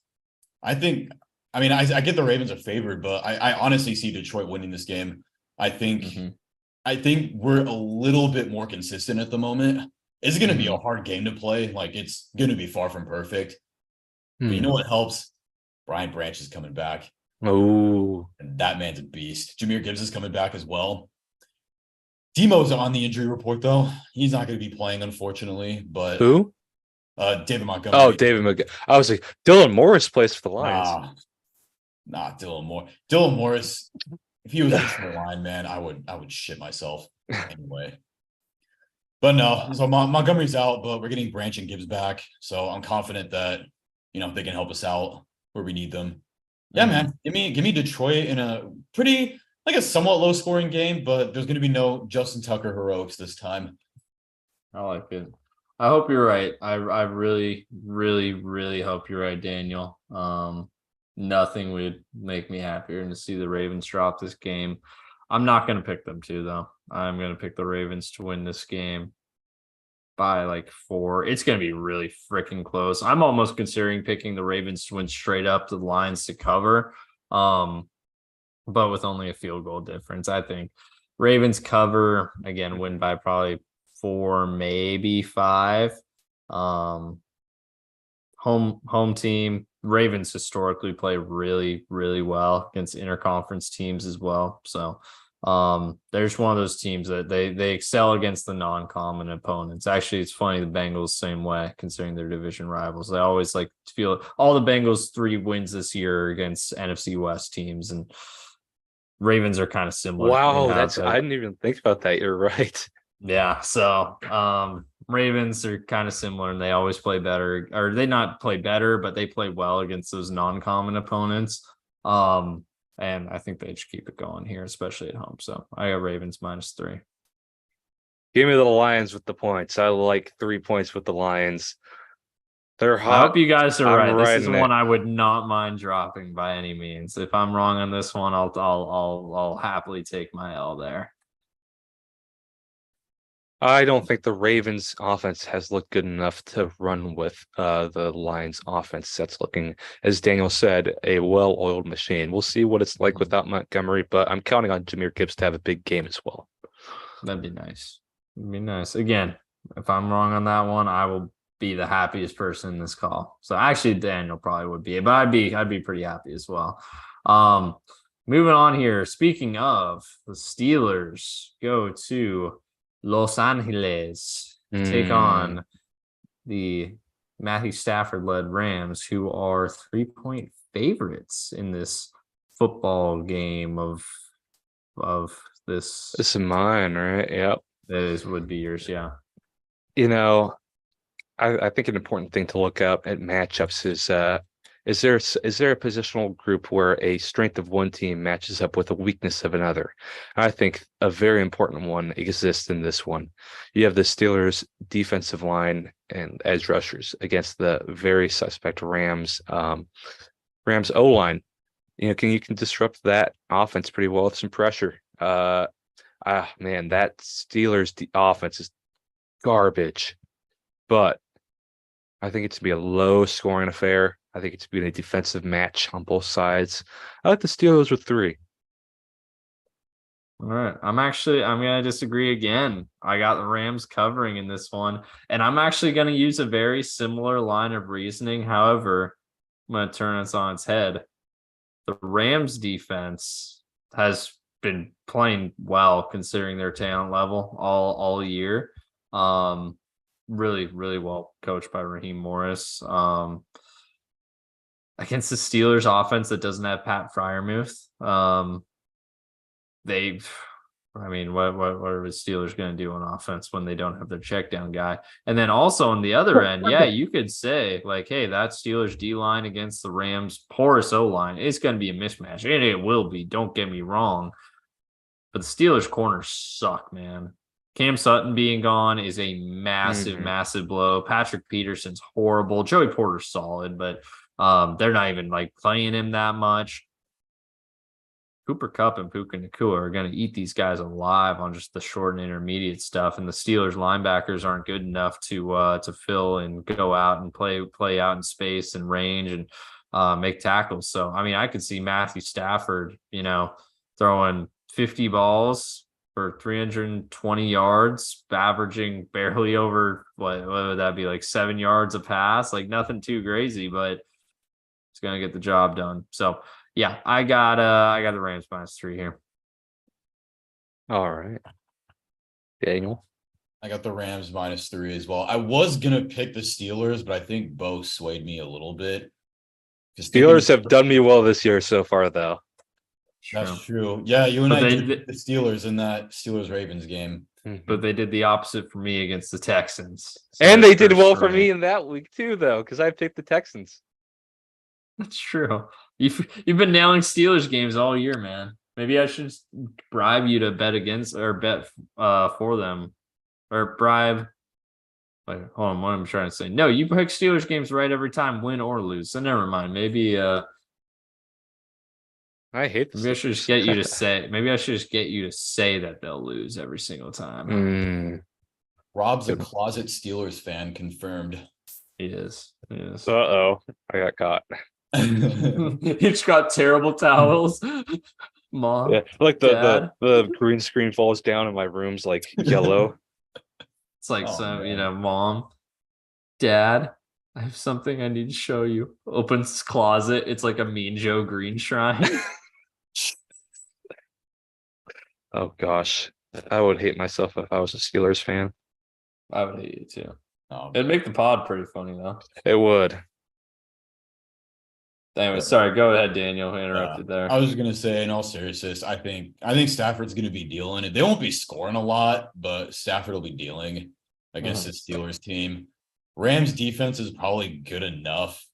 I get the Ravens are favored, but I honestly see Detroit winning this game. I think we're a little bit more consistent at the moment. It's going to be a hard game to play. Like, it's going to be far from perfect. But you know what helps? Brian Branch is coming back. Oh, And that man's a beast. Jahmyr Gibbs is coming back as well. Demo's on the injury report, though. He's not going to be playing, unfortunately. But who? David Montgomery. Oh, David McG. I was like, Dylan Morris plays for the Lions. Dylan Morris. Dylan Morris. If he was a line, man, I would shit myself anyway. But no, so Montgomery's out, but we're getting Branch and Gibbs back. So I'm confident that, they can help us out where we need them. Yeah, man. Give me Detroit in a pretty, like, a somewhat low scoring game, but there's going to be no Justin Tucker heroics this time. I like it. I hope you're right. I really, really, really hope you're right, Daniel. Nothing would make me happier than to see the Ravens drop this game. I'm not going to pick them to, though. I'm going to pick the Ravens to win this game by like 4. It's going to be really freaking close. I'm almost considering picking the Ravens to win straight up, the Lions to cover, but with only a field goal difference. I think Ravens cover, again, win by probably 4, maybe 5. Home team. Ravens historically play really, really well against interconference teams as well. So they're just one of those teams that they excel against the non-common opponents. Actually, it's funny, the Bengals same way, considering their division rivals. They always like to feel all the Bengals 3 wins this year against NFC West teams, and Ravens are kind of similar. Wow, I didn't even think about that. You're right. Yeah, so Ravens are kind of similar, and they always play better, or they not play better, but they play well against those non-common opponents. And I think they should keep it going here, especially at home. So I got Ravens -3. Give me the Lions with the points. I like 3 points with the Lions. They're hot. I hope you guys are right. This is riding one I would not mind dropping by any means. If I'm wrong on this one, I'll happily take my L there. I don't think the Ravens offense has looked good enough to run with the Lions offense. That's looking, as Daniel said, a well-oiled machine. We'll see what it's like without Montgomery, but I'm counting on Jahmyr Gibbs to have a big game as well. That'd be nice. It'd be nice. Again, if I'm wrong on that one, I will be the happiest person in this call. So actually, Daniel probably would be, but I'd be pretty happy as well. Moving on here. Speaking of, the Steelers go to Los Angeles to take on the Matthew Stafford-led Rams, who are 3-point favorites in this football game of this. This is mine, right? Yep. Would be yours, yeah. I think an important thing to look up at matchups is there a positional group where a strength of one team matches up with a weakness of another? I think a very important one exists in this one. You have the Steelers defensive line and edge rushers against the very suspect Rams Rams O-line. You can disrupt that offense pretty well with some pressure. Man, that Steelers offense is garbage. But I think it's to be a low scoring affair. I think it's been a defensive match on both sides. I like the Steelers with 3. All right. I'm going to disagree again. I got the Rams covering in this one, and I'm actually going to use a very similar line of reasoning. However, I'm going to turn this on its head. The Rams defense has been playing well considering their talent level all year. Really, really well coached by Raheem Morris. Against the Steelers offense that doesn't have Pat Freiermuth, what are the Steelers going to do on offense when they don't have their check down guy? And then also on the other end, yeah, you could say like, hey, that Steelers D line against the Rams porous O line, it's going to be a mismatch, and it will be. Don't get me wrong, but the Steelers corners suck, man. Cam Sutton being gone is a massive, massive blow. Patrick Peterson's horrible. Joey Porter's solid, but they're not even like playing him that much. Cooper Kupp and Puka Nacua are going to eat these guys alive on just the short and intermediate stuff, and the Steelers linebackers aren't good enough to fill and go out and play out in space and range and make tackles. So I mean, I could see Matthew Stafford, throwing 50 balls for 320 yards, averaging barely over what would that be, like 7 yards a pass? Like nothing too crazy, but it's gonna get the job done. So yeah, I got the Rams -3 here. All right. Daniel. I got the Rams -3 as well. I was gonna pick the Steelers, but I think Beau swayed me a little bit. Steelers have done me well this year so far, though. That's true. Yeah, you and But I they- did the Steelers in that Steelers-Ravens game. But they did the opposite for me against the Texans. So And they did first well for ring. me in that week too, though, because I picked the Texans. That's true. You've been nailing Steelers games all year, man. Maybe I should just bribe you to bet against or bet for them, or bribe. Wait, hold on. What I'm trying to say? No, you pick Steelers games right every time, win or lose. So never mind. Maybe I hate the maybe I should just get you to say. Maybe I should just get you to say that they'll lose every single time. Rob's a closet Steelers fan, confirmed. He is. He is. Uh-oh. I got caught. He just got terrible towels. Mom, Yeah, like Dad. the green screen falls down and my room's like yellow. It's like Oh, man. Mom, Dad, I have something I need to show you. Opens his closet. It's like a Mean Joe Green shrine. Oh gosh. I would hate myself if I was a Steelers fan. I would hate you too. Oh, It'd make the pod pretty funny though. It would. Anyway, sorry. Go ahead, Daniel. I interrupted there. I was gonna say, in all seriousness, I think Stafford's gonna be dealing it. They won't be scoring a lot, but Stafford will be dealing against the Steelers team. Rams defense is probably good enough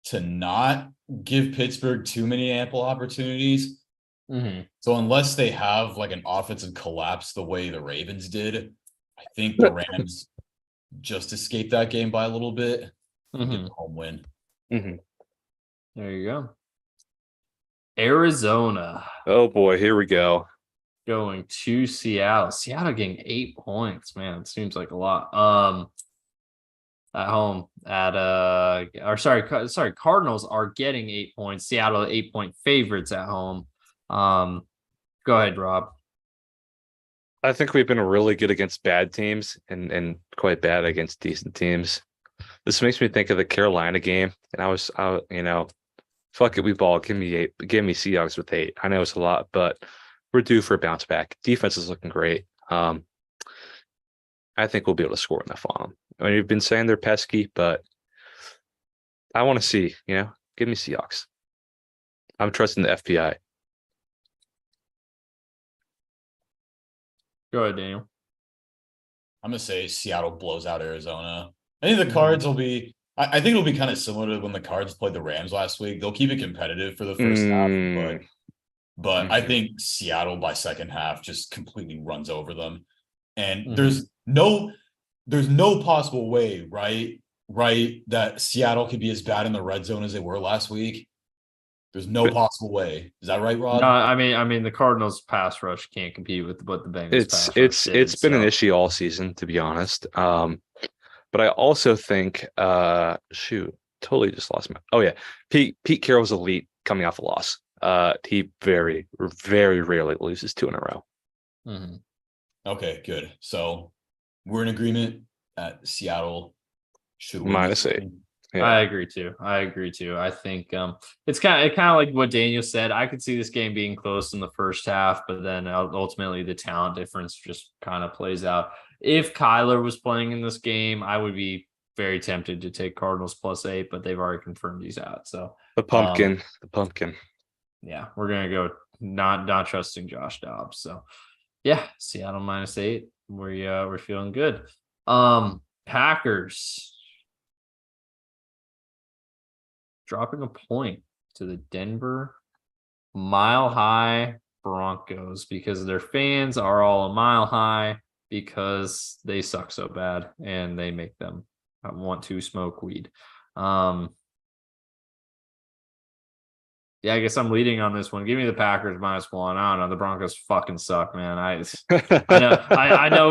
to not give Pittsburgh too many ample opportunities. So unless they have like an offensive collapse the way the Ravens did, I think the Rams just escaped that game by a little bit and get the home win. There you go. Arizona. Oh boy, here we go. Going to Seattle. Seattle getting 8 points. Man, it seems like a lot. At home Cardinals are getting 8 points. Seattle 8-point favorites at home. Go ahead, Rob. I think we've been really good against bad teams and quite bad against decent teams. This makes me think of the Carolina game, and fuck it, we ball. Give me 8. Give me Seahawks with 8. I know it's a lot, but we're due for a bounce back. Defense is looking great. I think we'll be able to score enough on them. I mean, you've been saying they're pesky, but I want to see. Give me Seahawks. I'm trusting the FBI. Go ahead, Daniel. I'm gonna say Seattle blows out Arizona. I think the Cards will be. I think it'll be kind of similar to when the Cards played the Rams last week. They'll keep it competitive for the first half, but I think Seattle by second half just completely runs over them. And there's no possible way, right, that Seattle could be as bad in the red zone as they were last week. There's no possible way. Is that right, Rod? No, I mean the Cardinals pass rush can't compete with what the Bengals pass rush did, it's been an issue all season, to be honest. But I also think totally just lost my. Oh yeah, Pete Carroll's elite coming off a loss. He very, very rarely loses 2 in a row. Okay, good. So we're in agreement that Seattle should win -8. Yeah. I agree too. I think it's kind of like what Daniel said. I could see this game being close in the first half, but then ultimately the talent difference just kind of plays out. If Kyler was playing in this game, I would be very tempted to take Cardinals +8, but they've already confirmed he's out. So the pumpkin. Yeah, we're gonna go not trusting Josh Dobbs. So yeah, Seattle -8. We're feeling good. Packers dropping a point to the Denver Mile High Broncos because their fans are all a mile high because they suck so bad and they make them want to smoke weed. Yeah, I guess I'm leading on this one. Give me the Packers -1. I don't know. The Broncos fucking suck, man. I know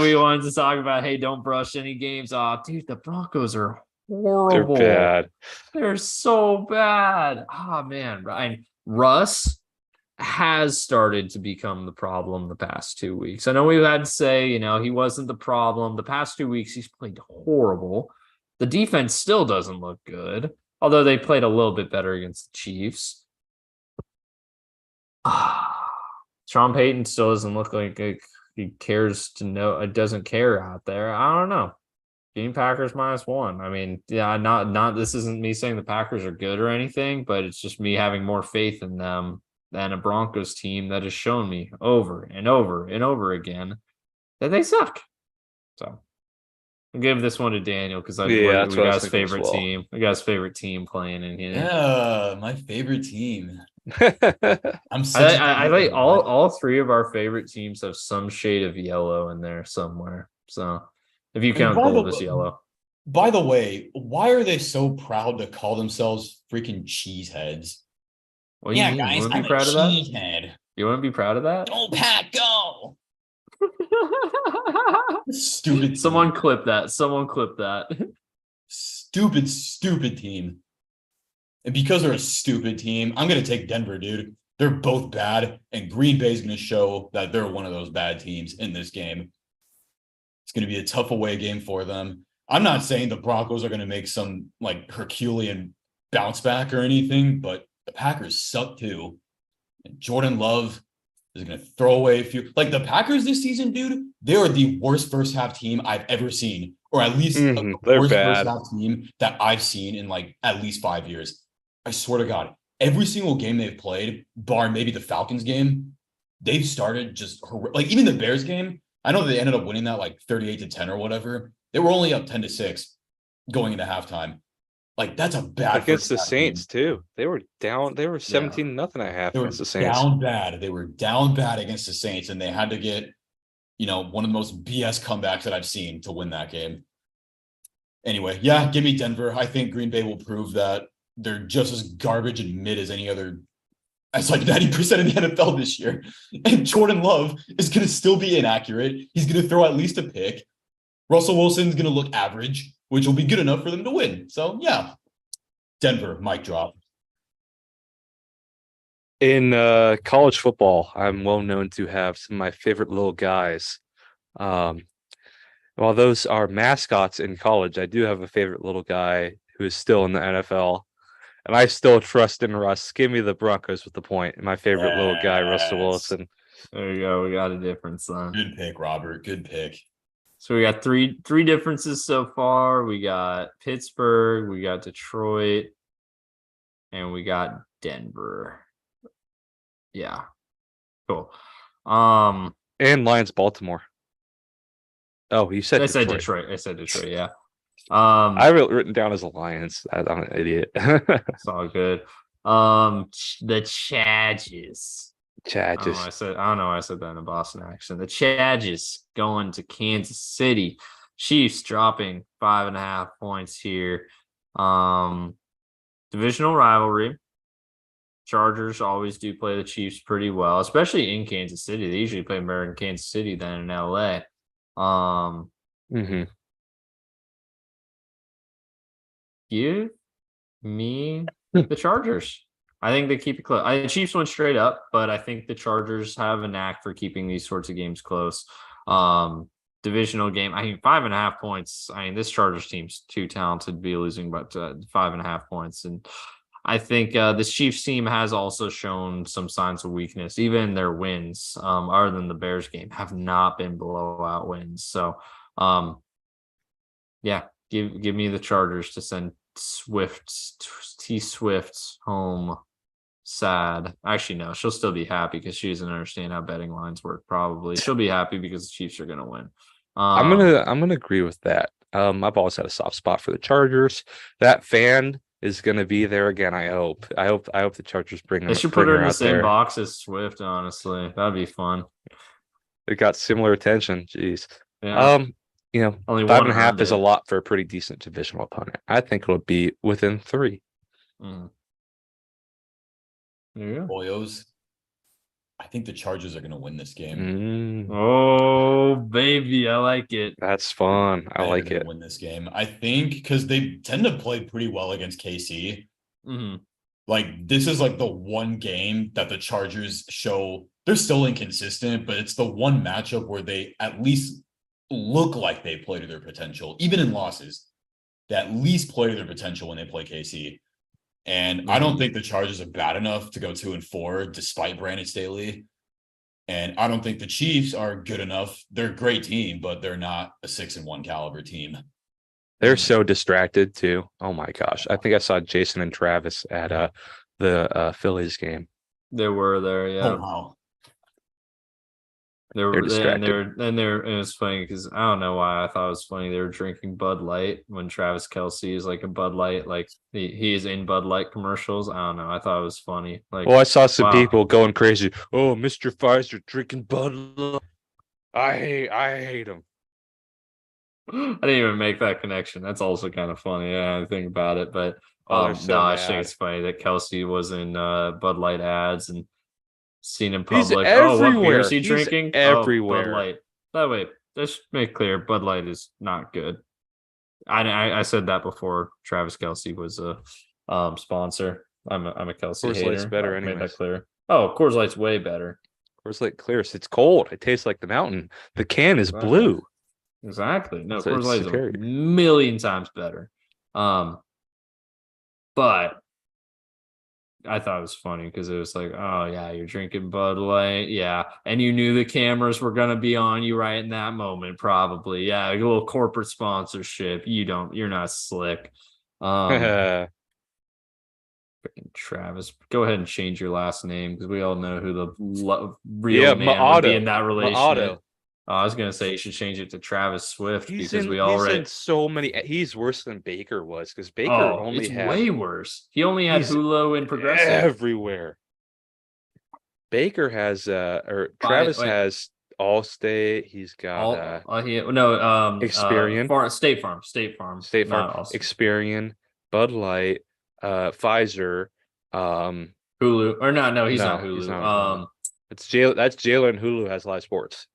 we wanted to talk about, hey, don't brush any games off. Dude, the Broncos are horrible. They're bad. They're so bad. Man. Russ has started to become the problem the past 2 weeks. I know we've had to say, he wasn't the problem. The past 2 weeks, he's played horrible. The defense still doesn't look good, although they played a little bit better against the Chiefs. Sean Payton still doesn't look like he cares to know. It doesn't care out there. I don't know. Game Packers -1. I mean, yeah, not. This isn't me saying the Packers are good or anything, but it's just me having more faith in them than a Broncos team that has shown me over and over and over again that they suck. So I'll give this one to Daniel because we got his favorite team. We got his favorite team playing in here. Yeah, my favorite team. I like all three of our favorite teams have some shade of yellow in there somewhere. So if you count gold as yellow. By the way, why are they so proud to call themselves freaking cheeseheads? What do you mean? Guys, you wouldn't be proud of that? You wouldn't be proud of that? Go Pack, go! Stupid. Someone clip that. Someone clip that. Stupid team. And because they're a stupid team, I'm going to take Denver, dude. They're both bad, and Green Bay is going to show that they're one of those bad teams in this game. It's going to be a tough away game for them. I'm not saying the Broncos are going to make some like Herculean bounce back or anything, but the Packers suck too. And Jordan Love is going to throw away a few. Like the Packers this season, dude, they are the worst first half team I've ever seen, or at least the worst first half team that I've seen in like at least 5 years. I swear to God, every single game they've played, bar maybe the Falcons game, they've started just like even the Bears game. I know they ended up winning that like 38-10 or whatever. They were only up 10-6 going into halftime. Like that's a bad against the Saints too. They were down. They were 17-0 at half against the Saints. Down bad. They were down bad against the Saints, and they had to get, one of the most BS comebacks that I've seen to win that game. Anyway, yeah, give me Denver. I think Green Bay will prove that they're just as garbage and mid as any other. That's like 90% of the NFL this year. And Jordan Love is going to still be inaccurate. He's going to throw at least a pick. Russell Wilson's going to look average, which will be good enough for them to win. So, yeah, Denver, mic drop. In college football, I'm well known to have some of my favorite little guys. While those are mascots in college, I do have a favorite little guy who is still in the NFL. And I still trust in Russ. Give me the Broncos with the point. My favorite little guy, Russell Wilson. There you go. We got a difference, son. Good pick, Robert. Good pick. So we got three differences so far. We got Pittsburgh, we got Detroit, and we got Denver. Yeah. Cool. And Lions Baltimore. Oh, you said Detroit. I said Detroit, yeah. I have it written down as Alliance. I'm an idiot. It's all good. The Chargers. I don't know why I said that in a Boston accent. The Chargers going to Kansas City. Chiefs dropping 5.5 points here. Divisional rivalry. Chargers always do play the Chiefs pretty well, especially in Kansas City. They usually play better in Kansas City than in LA. Give me the Chargers. I think they keep it close. The Chiefs went straight up, but I think the Chargers have a knack for keeping these sorts of games close. Divisional game. I mean, 5.5 points. I mean, this Chargers team's too talented to be losing, but 5.5 points. And I think this Chiefs team has also shown some signs of weakness. Even their wins, other than the Bears game, have not been blowout wins. So, yeah, give me the Chargers to send T Swift home sad. Actually, no, she'll still be happy because she doesn't understand how betting lines work. Probably she'll be happy because the Chiefs are gonna win. I'm gonna agree with that. I've always had a soft spot for the Chargers. That fan is gonna be there again. I hope the Chargers bring. They should put her in the same box as Swift. Honestly, that'd be fun. They got similar attention. Jeez. Yeah. Only 5.5 is a lot for a pretty decent divisional opponent. I think it'll be within 3. Yeah. Boyos. I think the Chargers are going to win this game. Oh, baby. I like it. That's fun. I like it. Win this game. I think because they tend to play pretty well against KC. Like, this is like the one game that the Chargers show they're still inconsistent, but it's the one matchup where they at least look like they play to their potential, even in losses. They at least play to their potential when they play KC. And I don't think the Chargers are bad enough to go 2-4 despite Brandon Staley. And I don't think the Chiefs are good enough. They're a great team, but they're not a 6-1 caliber team. They're so distracted too. Oh my gosh. I think I saw Jason and Travis at the Phillies game. They were there, yeah. Oh wow. They're distracted. And it was funny because I don't know why I thought it was funny. They were drinking Bud Light when Travis Kelce is like a Bud Light, like he is in Bud Light commercials. I don't know. I thought it was funny. Like, well, I saw some people going crazy. Oh, Mr. Pfizer drinking Bud Light. I hate him. I didn't even make that connection. That's also kind of funny. Yeah, I think about it, but I just think it's funny that Kelce was in Bud Light ads and seen in public. Oh, what beer is he drinking? Everywhere. Bud Light. By the way, let's make clear, Bud Light is not good. I said that before Travis Kelce was a sponsor. I'm a Kelce Coors hater. Light's better I made anyways. that clear. Oh, Coors Light's way better. Coors Light clears. It's cold. It tastes like the mountain. The can is blue. Exactly. No, So Coors Light is a million times better. But I thought it was funny because it was like, oh yeah, you're drinking Bud Light, yeah, and you knew the cameras were gonna be on you right in that moment, probably, yeah, a little corporate sponsorship. You're not slick. Travis, go ahead and change your last name because we all know who the real man would be in that relationship. I was gonna say you should change it to Travis Swift he's in so many. He's worse than Baker was because Baker only had way worse. He only had Hulu and Progressive everywhere. Baker has Travis has Allstate. He's got Experian, State Farm, Experian, Bud Light, Pfizer, Hulu, or no, he's not Hulu. He's not that's Jalen. Hulu has live sports.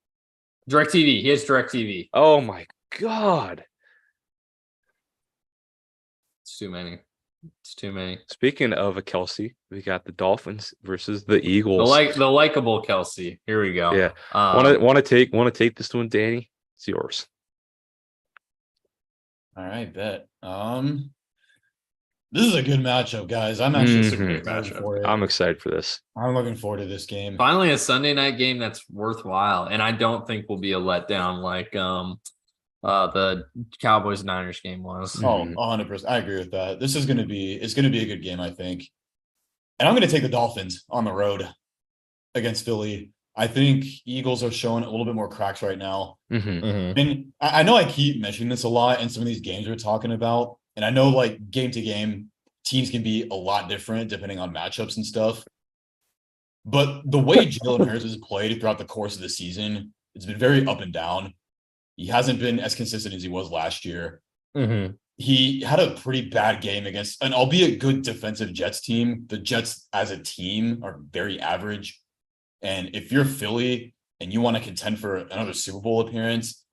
DirecTV. He has DirecTV. Oh my god. It's too many. Speaking of a Kelce, we got the Dolphins versus the Eagles. The likable Kelce. Here we go. Yeah. Want to take this one, Danny? It's yours. All right, bet. This is a good matchup, guys. I'm actually excited for it. I'm excited for this. I'm looking forward to this game. Finally, a Sunday night game that's worthwhile, and I don't think will be a letdown like the Cowboys Niners game was. 100%. I agree with that. It's gonna be a good game, I think. And I'm gonna take the Dolphins on the road against Philly. I think Eagles are showing a little bit more cracks right now. And I know I keep mentioning this a lot in some of these games we're talking about. And I know, like, game to game, teams can be a lot different depending on matchups and stuff. But the way Jalen Hurts has played throughout the course of the season, it's been very up and down. He hasn't been as consistent as he was last year. He had a pretty bad game against an albeit good defensive Jets team. The Jets as a team are very average. And if you're Philly and you want to contend for another Super Bowl appearance,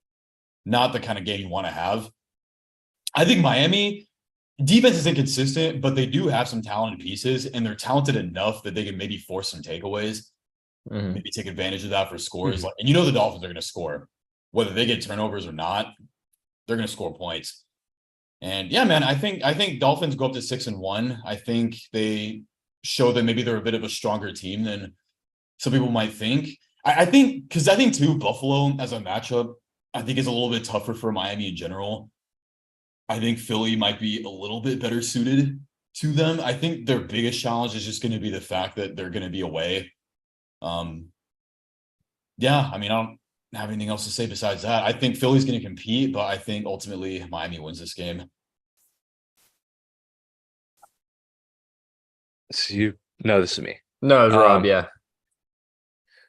not the kind of game you want to have. I think Miami defense is inconsistent, but they do have some talented pieces, and they're talented enough that they can maybe force some takeaways, maybe take advantage of that for scores. And the Dolphins are going to score. Whether they get turnovers or not, they're going to score points. And yeah, man, I think Dolphins go up to 6-1. I think they show that maybe they're a bit of a stronger team than some people might think. I think too, Buffalo as a matchup, I think is a little bit tougher for Miami in general. I think Philly might be a little bit better suited to them. I think their biggest challenge is just going to be the fact that they're going to be away. I don't have anything else to say besides that. I think Philly's going to compete, but I think ultimately Miami wins this game. So this is me. No, it's Rob, yeah.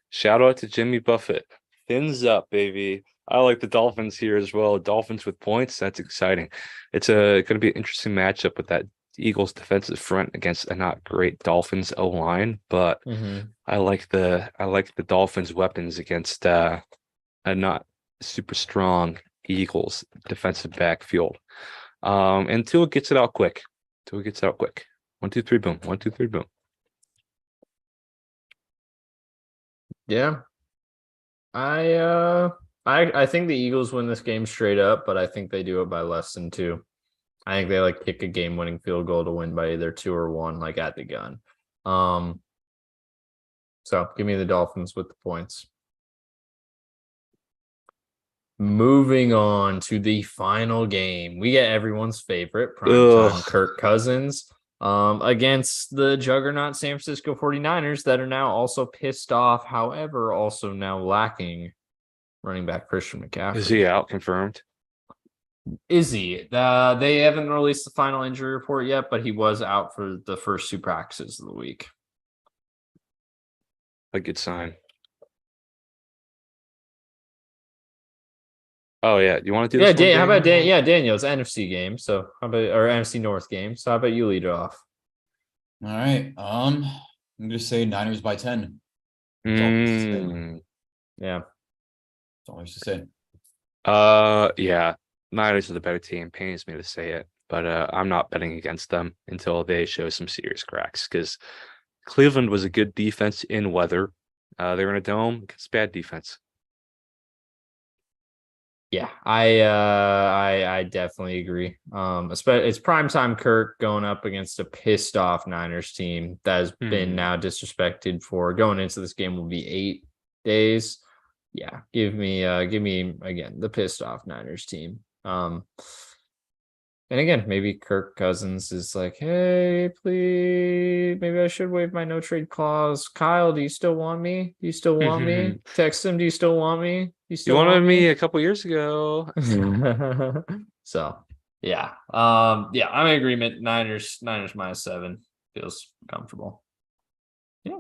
Shout out to Jimmy Buffett. Fins up, baby. I like the Dolphins here as well. Dolphins with points. That's exciting. It's going to be an interesting matchup with that Eagles defensive front against a not great Dolphins O-line, but I like the Dolphins weapons against a not super strong Eagles defensive backfield. And Tua gets it out quick. 1, 2, 3, boom. 1, 2, 3, boom. Yeah. I think the Eagles win this game straight up, but I think they do it by less than 2. I think they like kick a game-winning field goal to win by either 2 or 1, like at the gun. So give me the Dolphins with the points. Moving on to the final game, we get everyone's favorite primetime Kirk Cousins against the juggernaut San Francisco 49ers that are now also pissed off, however, also now lacking running back Christian McCaffrey. Is he out confirmed? Is he? They haven't released the final injury report yet, but he was out for the first 2 practices of the week. A good sign. Oh yeah, you want to do this? Yeah, how about Dan? Yeah, Daniel's NFC game. So how about or NFC North game? So how about you lead it off? All right. I'm gonna say Niners by 10. Yeah. That's all I have to say. Yeah. Niners are the better team. Pains me to say it, but I'm not betting against them until they show some serious cracks. Because Cleveland was a good defense in weather. They were in a dome against bad defense. Yeah, I definitely agree. It's primetime Kirk going up against a pissed off Niners team that has been now disrespected for going into this game will be 8 days. Yeah, give me again the pissed off Niners team. And again, maybe Kirk Cousins is like, hey, please, maybe I should waive my no trade clause. Kyle, do you still want me? Do you still want me? Text him, do you still want me? You wanted me a couple years ago. So yeah. I'm in agreement. Niners minus 7 feels comfortable. Yeah.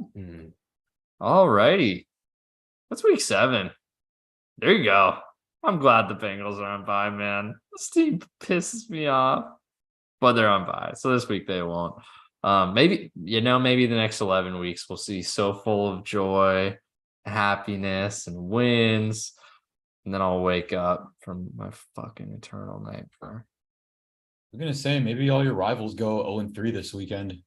All righty. That's week 7. There you go. I'm glad the Bengals are on bye, man. This team pisses me off, but they're on bye. So this week they won't. Maybe the next 11 weeks we'll see so full of joy, happiness, and wins. And then I'll wake up from my fucking eternal nightmare. I'm gonna say maybe all your rivals go 0-3 this weekend.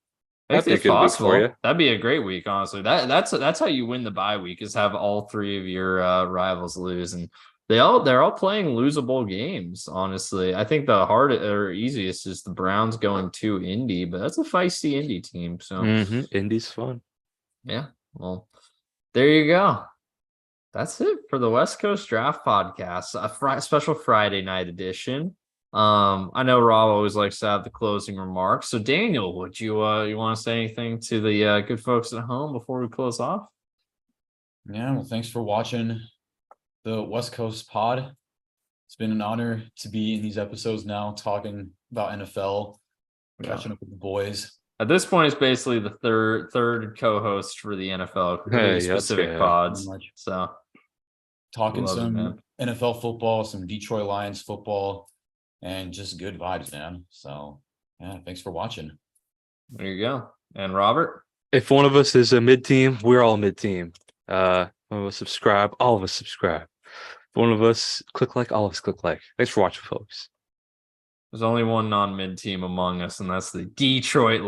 That'd be a good week for you. That'd be a great week, honestly. That's how you win the bye week is have all 3 of your rivals lose, and they're all playing losable games. Honestly, I think the hardest or easiest is the Browns going to Indy, but that's a feisty Indy team. So Indy's fun. Yeah, well, there you go. That's it for the West Coast Draft Podcast, a special Friday night edition. I know Rob always likes to have the closing remarks. So Daniel, would you want to say anything to the good folks at home before we close off? Yeah, well, thanks for watching the West Coast Pod. It's been an honor to be in these episodes now, talking about NFL, catching up with the boys. At this point, it's basically the third co-host for the NFL specific pods. So talking some NFL football, some Detroit Lions football, and just good vibes, man. So yeah, thanks for watching. There you go. And Robert? If one of us is a mid-team, we're all mid-team. One of us subscribe, all of us subscribe. If one of us click like, all of us click like. Thanks for watching, folks. There's only one non-mid team among us, and that's the Detroit Lions.